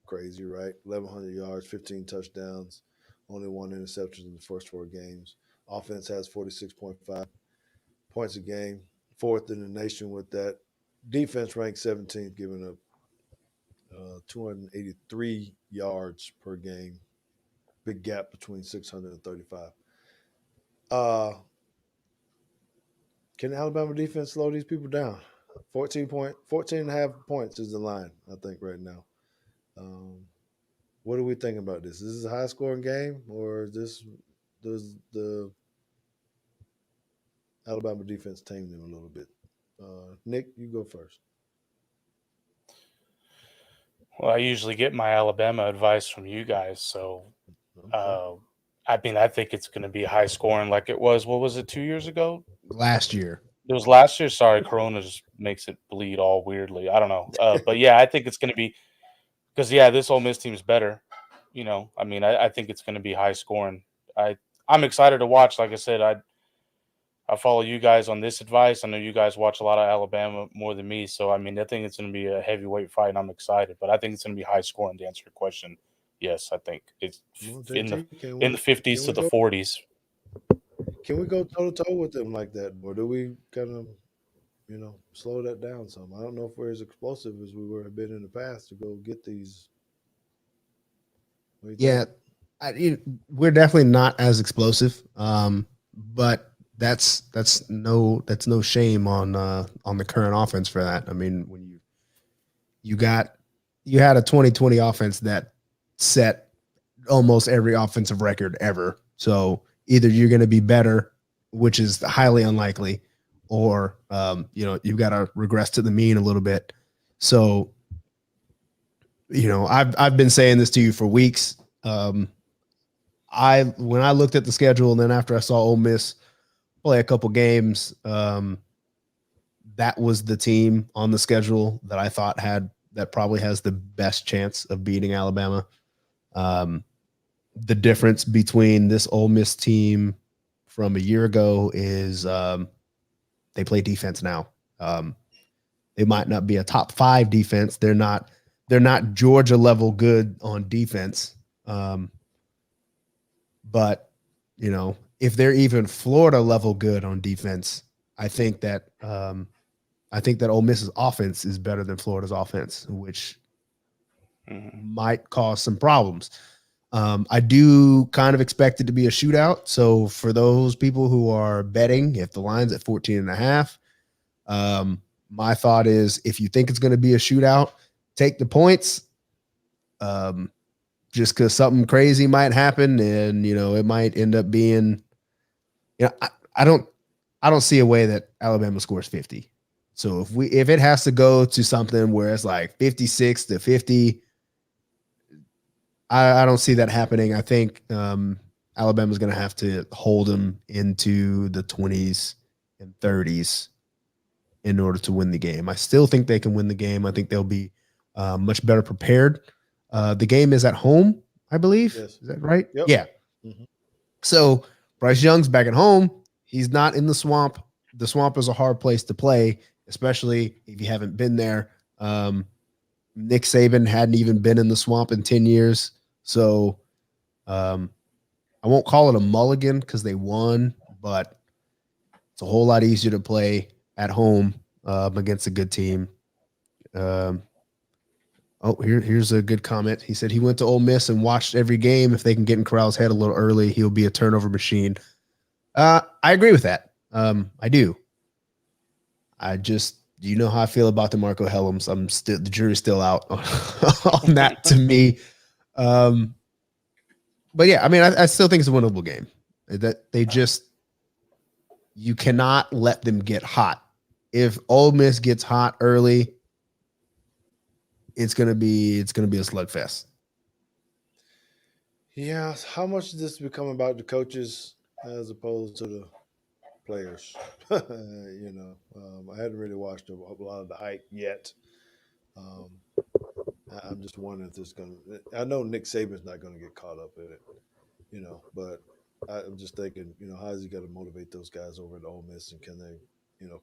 crazy, right? 1,100 yards, 15 touchdowns, only 1 interception in the first 4 games. Offense has 46.5 points a game, fourth in the nation with that. Defense ranked 17th, giving up 283 yards per game. Big gap between 635. Can Alabama defense slow these people down? 14 and a half points is the line, I think, right now. What are we thinking about this? Is this a high scoring game, or does the Alabama defense tame them a little bit? Nick, you go first. Well, I usually get my Alabama advice from you guys, so Okay. I think it's going to be high scoring like it was. What was it 2 years ago? Last year. It was last year. Sorry, Corona just makes it bleed all weirdly. I don't know, but yeah, I think it's going to be because this Ole Miss team is better. I think it's going to be high scoring. I'm excited to watch. Like I said, I follow you guys on this advice. I know you guys watch a lot of Alabama more than me, so I think it's going to be a heavyweight fight, and I'm excited. But I think it's going to be high scoring. To answer your question, yes, I think it's Well, in the JT, in the 50s to the 40s. Can we go toe to toe with them like that, or do we kind of slow that down some? I don't know if we're as explosive as we were been in the past to go get these. What do you Yeah, think? we're definitely not as explosive, but that's no shame on the current offense for that. I mean, when you had a 2020 offense that set almost every offensive record ever. So either you're going to be better, which is highly unlikely, or you've got to regress to the mean a little bit. So I've been saying this to you for weeks. When I looked at the schedule and then after I saw Ole Miss play a couple games, that was the team on the schedule that I thought that probably has the best chance of beating Alabama. The difference between this Ole Miss team from a year ago is they play defense now. They might not be a top 5 defense. They're not Georgia level good on defense. But if they're even Florida level good on defense, I think that Ole Miss's offense is better than Florida's offense, which might cause some problems. I do kind of expect it to be a shootout. So for those people who are betting, if the line's at 14 and a half, my thought is if you think it's going to be a shootout, take the points. Just because something crazy might happen, and it might end up being, I don't see a way that Alabama scores 50. So if it has to go to something where it's like 56 to 50, I don't see that happening. I think Alabama's going to have to hold them into the 20s and 30s in order to win the game. I still think they can win the game. I think they'll be much better prepared. The game is at home, I believe. Yes. Is that right? Yep. Yeah. Mm-hmm. So Bryce Young's back at home. He's not in the swamp. The swamp is a hard place to play, especially if you haven't been there. Nick Saban hadn't even been in the swamp in 10 years. So I won't call it a mulligan because they won, but it's a whole lot easier to play at home against a good team. Here's a good comment. He said he went to Ole Miss and watched every game. If they can get in Corral's head a little early, he'll be a turnover machine. I agree with that. I do. You know how I feel about DeMarco Hellams. The jury's still out on that to me. But yeah, I still think it's a winnable game. That you cannot let them get hot. If Ole Miss gets hot early, it's gonna be a slugfest. Yeah. How much does this become about the coaches as opposed to the players? I hadn't really watched a lot of the hype yet. I'm just wondering if this going to. I know Nick Saban's not going to get caught up in it, but I'm just thinking, how is he going to motivate those guys over at Ole Miss, and can they,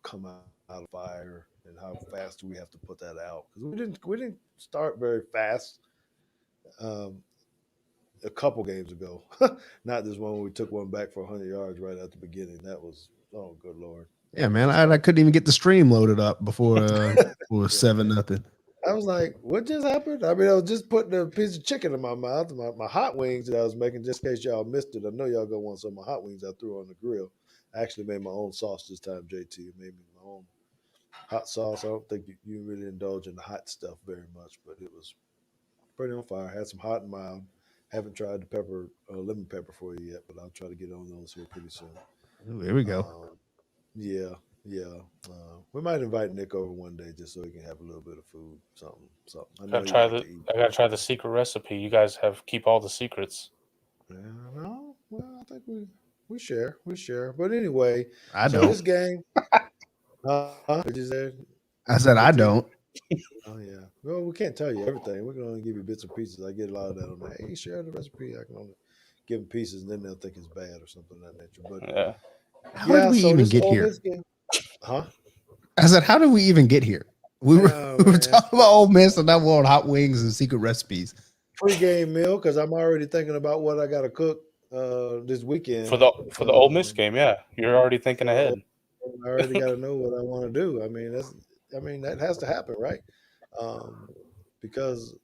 come out of fire, and how fast do we have to put that out? Because we didn't start very fast. A couple games ago, not this one where we took one back for 100 yards right at the beginning. That was good Lord. Yeah, man, I couldn't even get the stream loaded up before it was 7-0. I was like, what just happened? I was just putting a piece of chicken in my mouth, my hot wings that I was making, just in case y'all missed it. I know y'all gonna want some of my hot wings I threw on the grill. I actually made my own sauce this time, JT. Made me my own hot sauce. I don't think you really indulge in the hot stuff very much, but it was pretty on fire. Had some hot and mild. Haven't tried the lemon pepper for you yet, but I'll try to get on those here pretty soon. Ooh, here we go. Yeah, yeah. We might invite Nick over one day just so he can have a little bit of food, something. I know he like to eat. I gotta try the secret recipe. You guys keep all the secrets. Yeah, no, well, I think we share, But anyway, I so don't. this game, what you said? I said I don't. Oh yeah. Well, we can't tell you everything. We can only give you bits and pieces. I get a lot of that on that. Hey, share the recipe. I can only give them pieces, and then they'll think it's bad or something of that nature. But Yeah. How did we even get here? Game, huh? I said, how did we even get here? We were talking about Ole Miss, and now we're on hot wings and secret recipes. Pre-game meal because I'm already thinking about what I got to cook this weekend for the Ole Miss game. Yeah, you're already thinking ahead. I already got to know what I want to do. I mean, that has to happen, right? Because,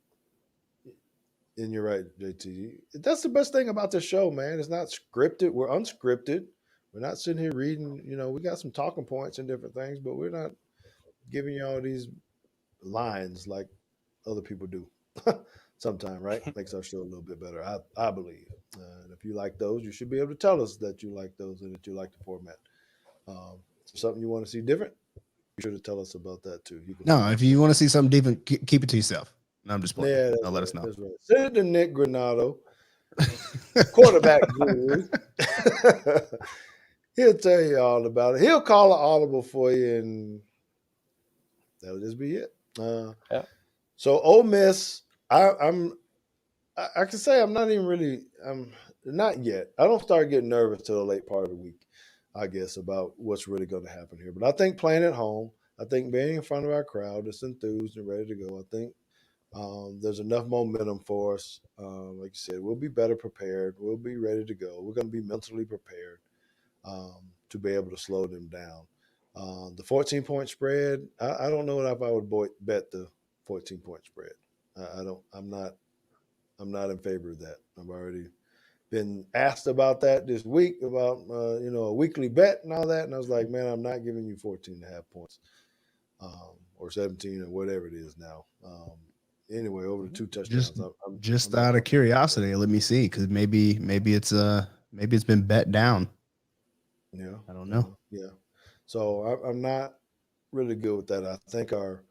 and you're right, JT. That's the best thing about this show, man. It's not scripted. We're unscripted. We're not sitting here reading. We got some talking points and different things, but we're not giving you all these lines like other people do. Sometime, right? Makes our show a little bit better, I believe. And if you like those, you should be able to tell us that you like those and that you like the format. Something you want to see different, be sure to tell us about that too. No, if you want to see something different, keep it to yourself. No, I'm just playing. Yeah, Let us know. That's right. Send it to Nick Granado, quarterback guru. He'll tell you all about it. He'll call an audible for you, and that'll just be it. Yeah. So Ole Miss, I can say I'm not even really. I'm not yet. I don't start getting nervous till the late part of the week, I guess, about what's really going to happen here. But I think playing at home, I think being in front of our crowd that's enthused and ready to go, I think there's enough momentum for us. Like you said, we'll be better prepared. We'll be ready to go. We're going to be mentally prepared to be able to slow them down. The 14-point spread, I don't know if I would bet the 14-point spread. I'm not in favor of that. I've already been asked about that this week about a weekly bet and all that, and I was like, man, I'm not giving you 14.5 points or 17 or whatever it is now. Anyway, over the 2 touchdowns. I'm out of curiosity, let me see, because maybe it's been bet down. Yeah, I don't know. Yeah, so I'm not really good with that. I think our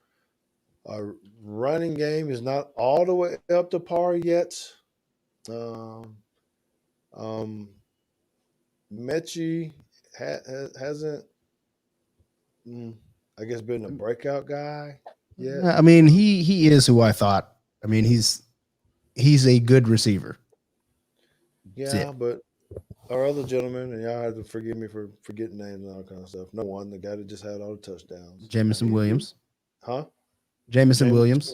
running game is not all the way up to par yet. Mechie hasn't, I guess, been a breakout guy yet. I mean, he is who I thought. I mean, he's a good receiver. Yeah, but our other gentleman, and y'all have to forgive me for forgetting names and all kind of stuff. No one, the guy that just had all the touchdowns. Jamison Williams. Huh? Jamison Williams.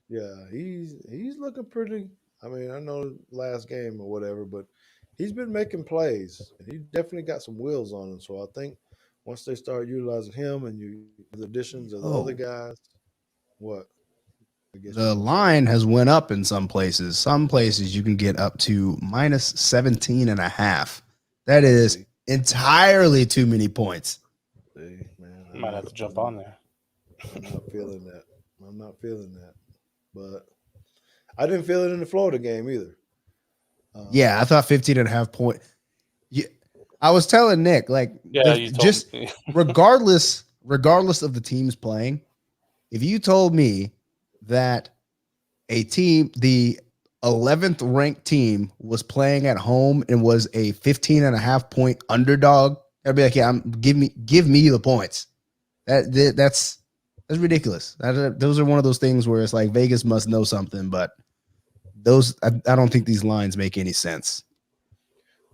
Yeah, he's looking pretty. I mean, I know last game or whatever, but he's been making plays, and he definitely got some wheels on him. So I think once they start utilizing him and the additions of the other guys, what? I guess the line has went up in some places. Some places you can get up to minus 17.5. That is entirely too many points. See, man, I might have to jump on there. I'm not feeling that. But I didn't feel it in the Florida game either. Yeah, I thought 15.5 point. Yeah, I was telling Nick, just regardless of the teams playing, if you told me that a team, the 11th ranked team, was playing at home and was a 15.5 point underdog, I'd be like, yeah, give me the points. That's ridiculous. Those are one of those things where it's like Vegas must know something, but I don't think these lines make any sense.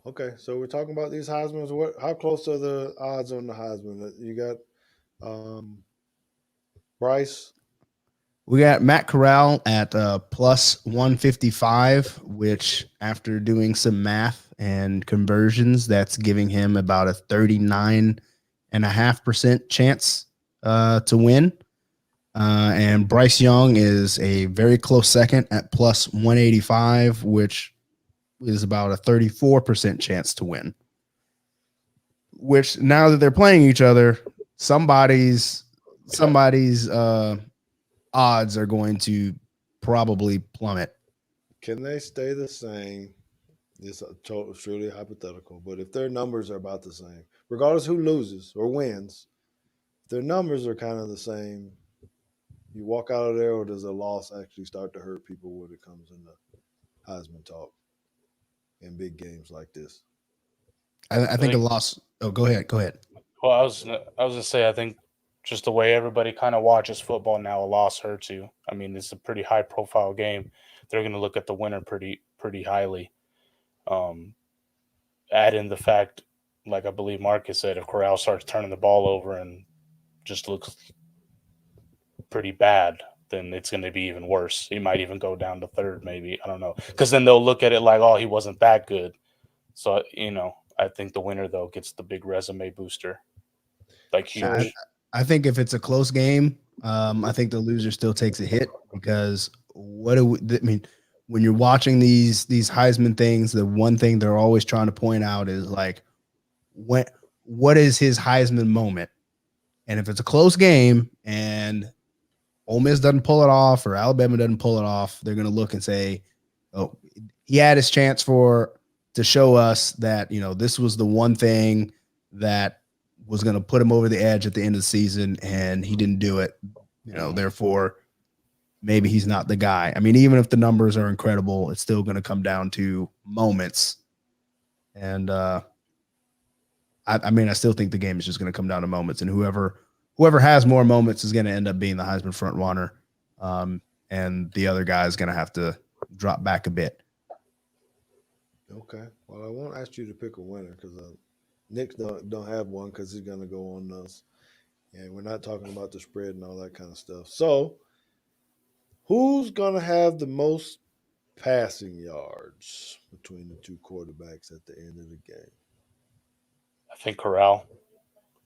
Okay, so we're talking about these Heismans. How close are the odds on the Heisman? You got Bryce. We got Matt Corral at plus 155, which after doing some math and conversions, that's giving him about a 39.5% chance to win. And Bryce Young is a very close second at plus 185, which is about a 34% chance to win. Which now that they're playing each other, somebody's somebody's odds are going to probably plummet. Can they stay the same? It's truly hypothetical, but if their numbers are about the same, regardless who loses or wins, if their numbers are kind of the same, you walk out of there, or does a loss actually start to hurt people when it comes in the Heisman talk in big games like this? I think a loss. Oh, go ahead. Well, I was gonna say, I think just the way everybody kind of watches football now, a loss hurts you. I mean, it's a pretty high profile game. They're going to look at the winner pretty highly. Add in the fact, like I believe Marcus said, if Corral starts turning the ball over and just looks pretty bad, then it's going to be even worse. He might even go down to third, maybe. I don't know, because then they'll look at it like, oh, he wasn't that good. So I think the winner though gets the big resume booster. Like huge. I think if it's a close game, I think the loser still takes a hit because when you're watching these Heisman things, the one thing they're always trying to point out is like, what is his Heisman moment? And if it's a close game and Ole Miss doesn't pull it off or Alabama doesn't pull it off, they're going to look and say, oh, he had his chance to show us that, this was the one thing that was going to put him over the edge at the end of the season, and he didn't do it. Therefore, maybe he's not the guy. I mean, even if the numbers are incredible, it's still going to come down to moments. And I still think the game is just going to come down to moments, and whoever has more moments is going to end up being the Heisman front runner, and the other guy is going to have to drop back a bit. Okay. Well, I won't ask you to pick a winner because Nick don't have one because he's going to go on us. And we're not talking about the spread and all that kind of stuff. So, who's going to have the most passing yards between the two quarterbacks at the end of the game? I think Corral.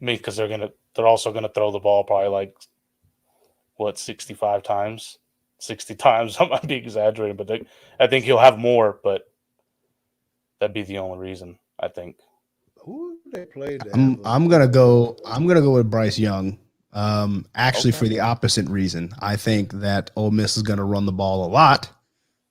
Because they're also gonna throw the ball probably like 65 times, 60 times. I might be exaggerating, but I think he'll have more. But that'd be the only reason, I think. Who they played? I'm gonna go with Bryce Young. Actually, for the opposite reason, I think that Ole Miss is gonna run the ball a lot,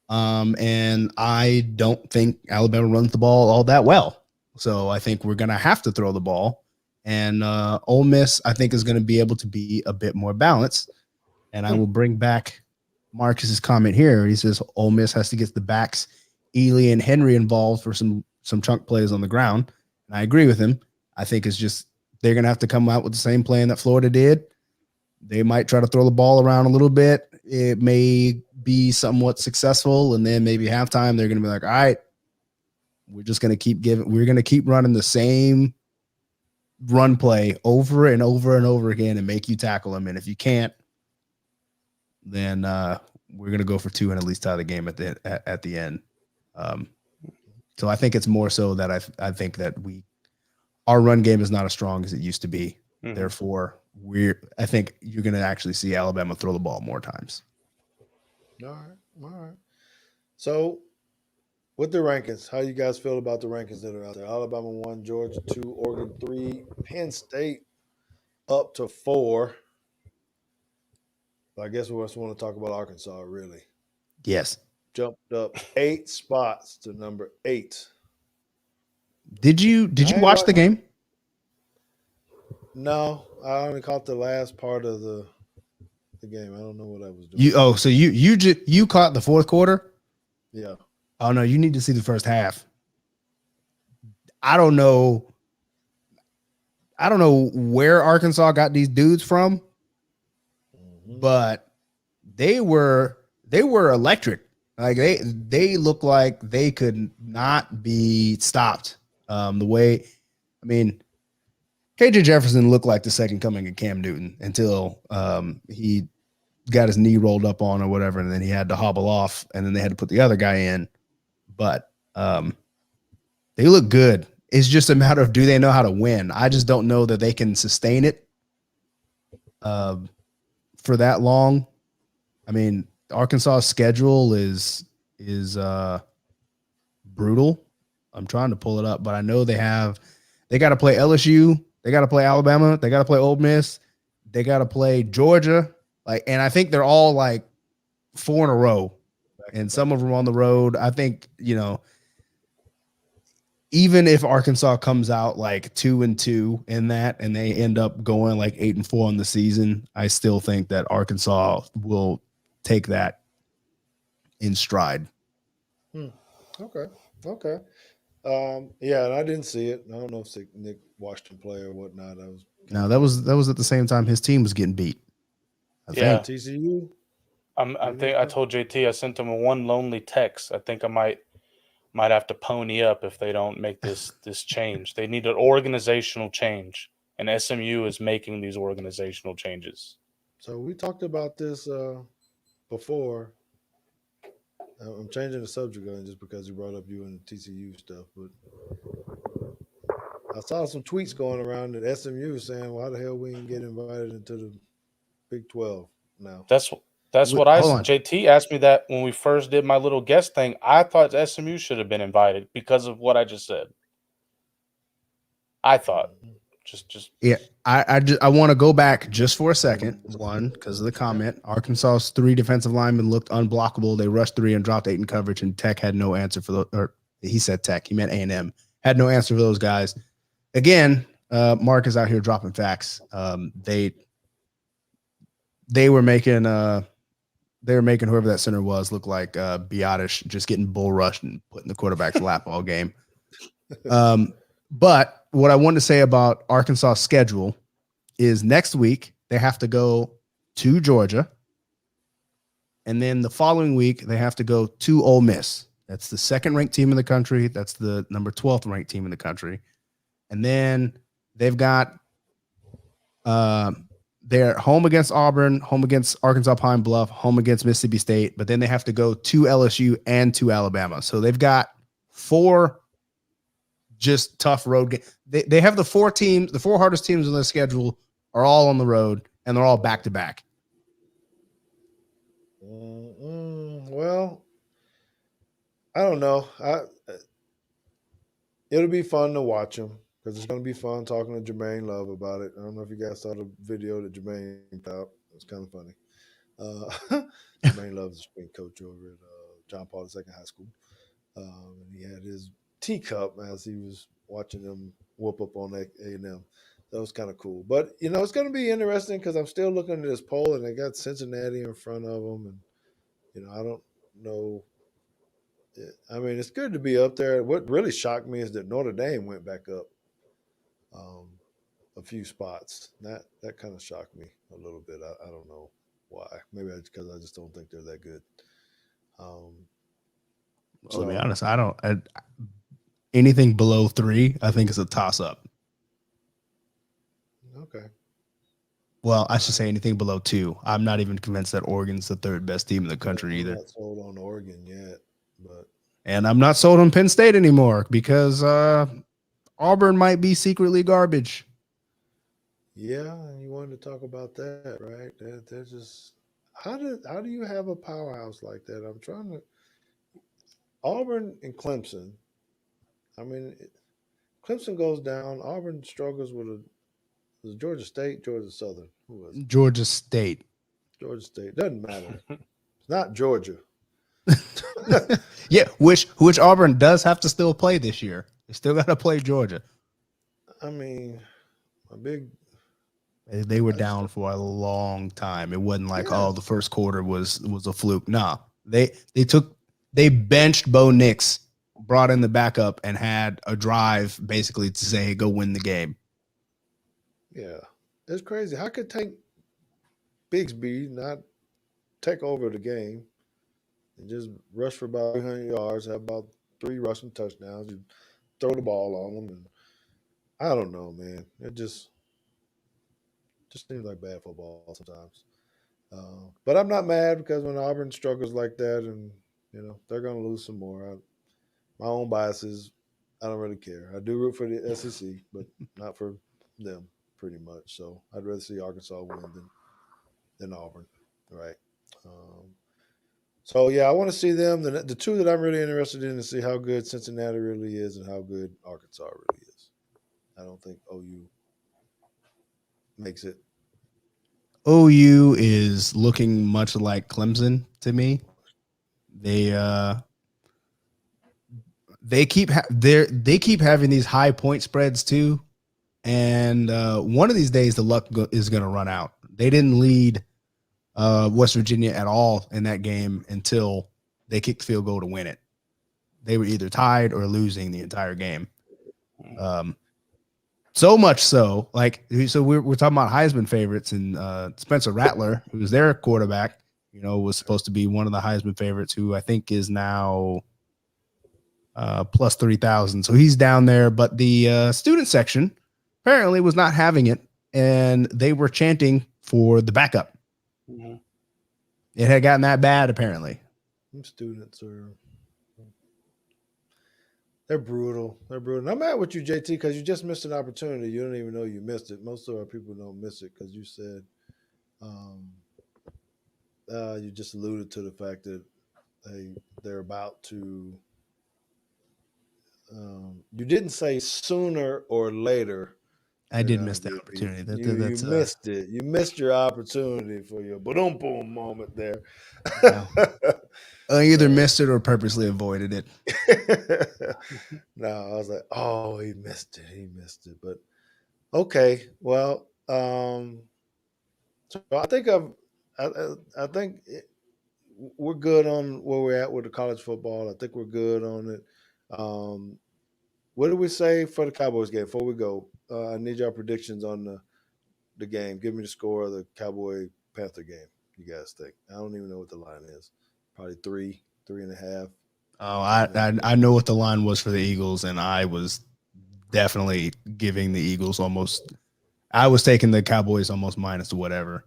and I don't think Alabama runs the ball all that well. So I think we're gonna have to throw the ball, and Ole Miss I think is gonna be able to be a bit more balanced. And I will bring back Marcus's comment here. He says Ole Miss has to get the backs, Ely and Henry, involved for some chunk plays on the ground. And I agree with him. I think it's just they're going to have to come out with the same plan that Florida did. They might try to throw the ball around a little bit. It may be somewhat successful, and then maybe halftime they're going to be like, all right, we're going to keep running the same run play over and over and over again and make you tackle them. And if you can't, then we're going to go for 2 and at least tie the game at the end. So I think it's more so that I think that our run game is not as strong as it used to be. Mm-hmm. Therefore, I think you're going to actually see Alabama throw the ball more times. All right. So with the rankings, how you guys feel about the rankings that are out there? Alabama 1, Georgia 2, Oregon 3, Penn State up to 4. But I guess we just want to talk about Arkansas, really. Yes. Jumped up 8 spots to number 8. Did you watch the game? No, I only caught the last part of the game. I don't know what I was doing. So you caught the fourth quarter? Yeah. Oh no, you need to see the first half. I don't know where Arkansas got these dudes from, but they were electric. Like they look like they could not be stopped. KJ Jefferson looked like the second coming of Cam Newton until he got his knee rolled up on or whatever, and then he had to hobble off, and then they had to put the other guy in. But they look good. It's just a matter of, do they know how to win? I just don't know that they can sustain it for that long. I mean, Arkansas' schedule is brutal. I'm trying to pull it up, but I know they got to play LSU, they got to play Alabama, they got to play Ole Miss, they got to play Georgia, and I think they're all like 4 in a row, and some of them on the road. I think even if Arkansas comes out like 2-2 in that, and they end up going like 8-4 on the season, I still think that Arkansas will take that in stride. Okay. Yeah, and I didn't see it. I don't know if Nick watched him play or whatnot. I was Now that was at the same time his team was getting beat. I Yeah. think TCU. I told JT, I sent him one lonely text. I think I might have to pony up if they don't make this change. They need an organizational change, and SMU is making these organizational changes. So we talked about this before. I'm changing the subject on just because you brought up you and the TCU stuff, but I saw some tweets going around at SMU saying, "Why the hell we didn't get invited into the Big 12 now?" That's what hold on. JT asked me that when we first did my little guest thing. I thought SMU should have been invited because of what I just said. I thought just Yeah, I want to go back just for a second. One, because of the comment, Arkansas's 3 defensive linemen looked unblockable. They rushed 3 and dropped 8 in coverage, and Tech had no answer for those. Or he said Tech, he meant A&M, had no answer for those guys. Again, Mark is out here dropping facts. They were making whoever that center was look like Biotish just getting bull rushed and put in the quarterback's lap all game. But what I wanted to say about Arkansas' schedule is next week they have to go to Georgia, and then the following week they have to go to Ole Miss. That's the 2nd-ranked team in the country. That's the number 12th ranked team in the country. And then they've got they're home against Auburn, home against Arkansas Pine Bluff, home against Mississippi State, but then they have to go to LSU and to Alabama. So they've got 4 just tough road games. They have the 4 hardest teams on their schedule are all on the road, and they're all back to back. Well, I don't know. It'll be fun to watch them because it's going to be fun talking to Jermaine Love about it. I don't know if you guys saw the video that Jermaine put out. It's kind of funny. Jermaine Love is the spring coach over at John Paul II High School. And he had his teacup as he was watching them whoop up on A&M. That was kind of cool. But, it's going to be interesting because I'm still looking at this poll, and they got Cincinnati in front of them. And, I don't know. I mean, it's good to be up there. What really shocked me is that Notre Dame went back up a few spots. That kind of shocked me a little bit. I don't know why. Maybe because I just don't think they're that good. To be honest, anything below 3, I think is a toss up. Okay. Well, I should say anything below 2. I'm not even convinced that Oregon's the 3rd best team in the country either. I'm not sold on Oregon yet, and I'm not sold on Penn State anymore because Auburn might be secretly garbage. Yeah, you wanted to talk about that, right? They're just how do you have a powerhouse like that? I'm trying to Auburn and Clemson. I mean, Clemson goes down. Auburn struggles with Georgia State, Georgia Southern. Who was it? Georgia State. Georgia State. Doesn't matter. It's not Georgia. Yeah, which Auburn does have to still play this year. They still got to play Georgia. I mean, they were down for a long time. It wasn't like the first quarter was a fluke. Nah, they benched Bo Nix, brought in the backup, and had a drive basically to say, hey, go win the game. Yeah, it's crazy. How could Tank Bigsby not take over the game and just rush for about 300 yards, have about 3 rushing touchdowns, and throw the ball on them? And I don't know, man. It just seems like bad football sometimes. But I'm not mad because when Auburn struggles like that, and they're going to lose some more. My own biases, I don't really care. I do root for the SEC, but not for them, pretty much. So I'd rather see Arkansas win than Auburn, right? So yeah, I want to see them. The 2 that I'm really interested in to see how good Cincinnati really is and how good Arkansas really is. I don't think OU makes it OU is looking much like Clemson to me. They keep they keep having these high point spreads too, and one of these days the luck is going to run out. They didn't lead West Virginia at all in that game until they kicked the field goal to win it. They were either tied or losing the entire game. So much so, so we're talking about Heisman favorites, and Spencer Rattler, who's their quarterback, was supposed to be one of the Heisman favorites, who I think is now plus 3,000. So he's down there, but the student section apparently was not having it, and they were chanting for the backup. Mm-hmm. It had gotten that bad, apparently. Some students they're brutal. They're brutal. And I'm mad with you, JT, because you just missed an opportunity. You don't even know you missed it. Most of our people don't miss it because you said you just alluded to the fact that they're about to. You didn't say sooner or later. I did miss the opportunity. You missed it. You missed your opportunity for your boom boom moment there. Yeah. I either missed it or purposely avoided it. No, I was like, oh, he missed it. He missed it. But okay, well, so I think I think we're good on where we're at with the college football. I think we're good on it. What did we say for the Cowboys game before we go? I need your predictions on the game. Give me the score of the Cowboy Panther game. You guys think? I don't even know what the line is. Probably 3.5. Oh, I know what the line was for the Eagles, and I was definitely giving the Eagles almost. I was taking the Cowboys almost minus whatever.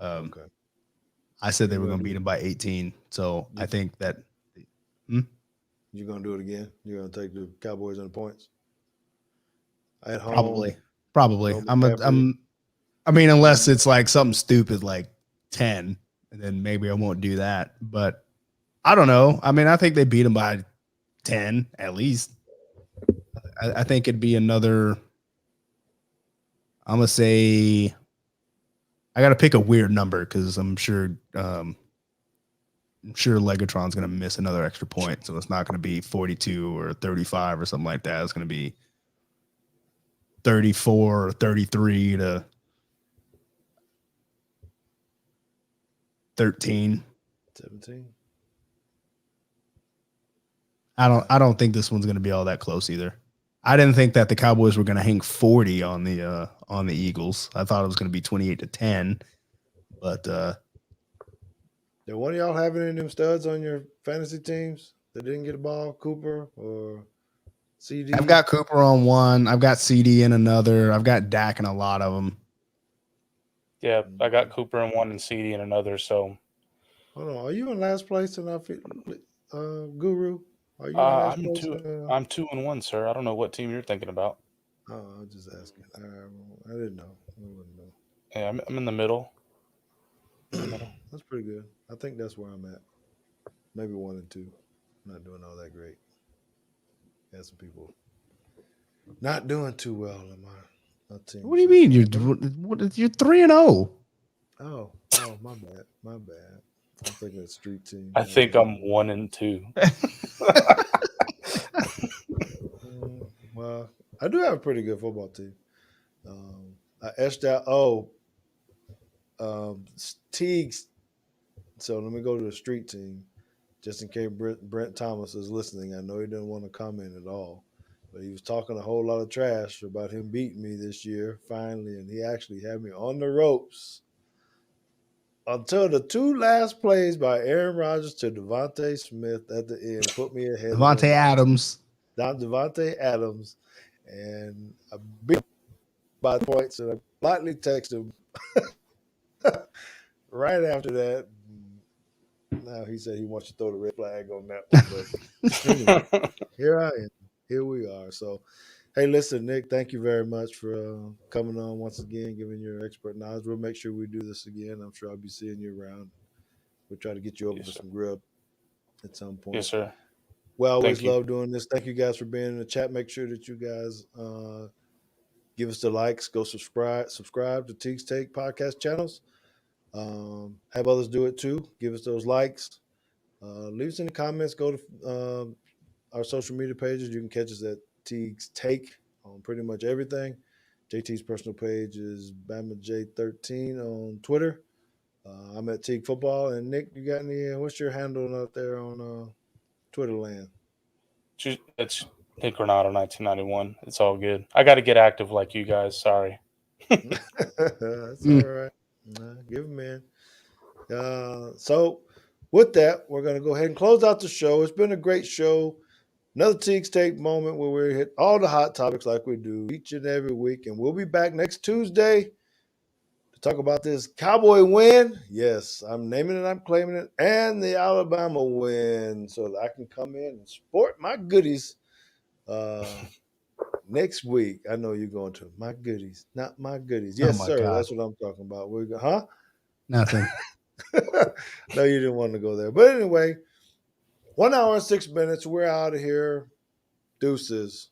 Okay. I said they were going to beat them by 18, so I think that. You're going to do it again? You're going to take the Cowboys on the points? At home? Probably. I mean, unless it's like something stupid like 10, and then maybe I won't do that. But I don't know. I mean, I think they beat them by 10 at least. I think it'd be another. I'm going to say. I got to pick a weird number because I'm sure Legatron's going to miss another extra point. So it's not going to be 42 or 35 or something like that. It's going to be 34 or 33 to 13. 17. I don't think this one's going to be all that close either. I didn't think that the Cowboys were going to hang 40 on the Eagles. I thought it was going to be 28-10, but did one of y'all have any of them studs on your fantasy teams that didn't get a ball? Cooper or CD? I've got Cooper on one. I've got CD in another. I've got Dak in a lot of them. Yeah, I got Cooper in one and CD in another. So, hold on. Are you in last place in our Guru? Are you I'm 2-1, sir. I don't know what team you're thinking about. Oh, I was just asking. I didn't know. I wouldn't know. Yeah, I'm in the middle. That's pretty good. I think that's where I'm at. Maybe 1 and 2. Not doing all that great. Got some people not doing too well in my team. What do you mean? You're 3-0. Oh, my bad. My bad. I'm thinking of street team. I think I'm 1 and 2. Well, I do have a pretty good football team. I etched out. Teague. So let me go to the street team, just in case Brent Thomas is listening. I know he didn't want to comment at all, but he was talking a whole lot of trash about him beating me this year finally, and he actually had me on the ropes until the 2 last plays by Aaron Rodgers to Devontae Smith at the end put me ahead. Devontae Adams. Devontae Adams, and I beat by points, and I politely texted him right after that. Now he said he wants to throw the red flag on that one, but anyway, here I am. Here we are. So, hey, listen, Nick, thank you very much for coming on once again, giving your expert knowledge. We'll make sure we do this again. I'm sure I'll be seeing you around. We'll try to get you over for some grub at some point. Yes, sir. We always love doing this. Thank you guys for being in the chat. Make sure that you guys Give us the likes. Go subscribe to Teague's Take podcast channels. Have others do it too. Give us those likes. Leave us in the comments. Go to our social media pages. You can catch us at Teague's Take on pretty much everything. JT's personal page is BamaJ13 on Twitter. I'm at Teague Football. And Nick, you got any? What's your handle out there on Twitter land? It's Nick Granado 1991. It's all good. I got to get active like you guys. Sorry. That's all right. Give him in. So with that, we're going to go ahead and close out the show. It's been a great show. Another Teague's Take moment where we hit all the hot topics like we do each and every week. And we'll be back next Tuesday to talk about this Cowboy win. Yes, I'm naming it, I'm claiming it, and the Alabama win so that I can come in and sport my goodies next week. I know you're going to. My goodies, not my goodies. Yes, my sir. God. That's what I'm talking about. Huh? Nothing. No, you didn't want to go there. But anyway, 1 hour and 6 minutes. We're out of here. Deuces.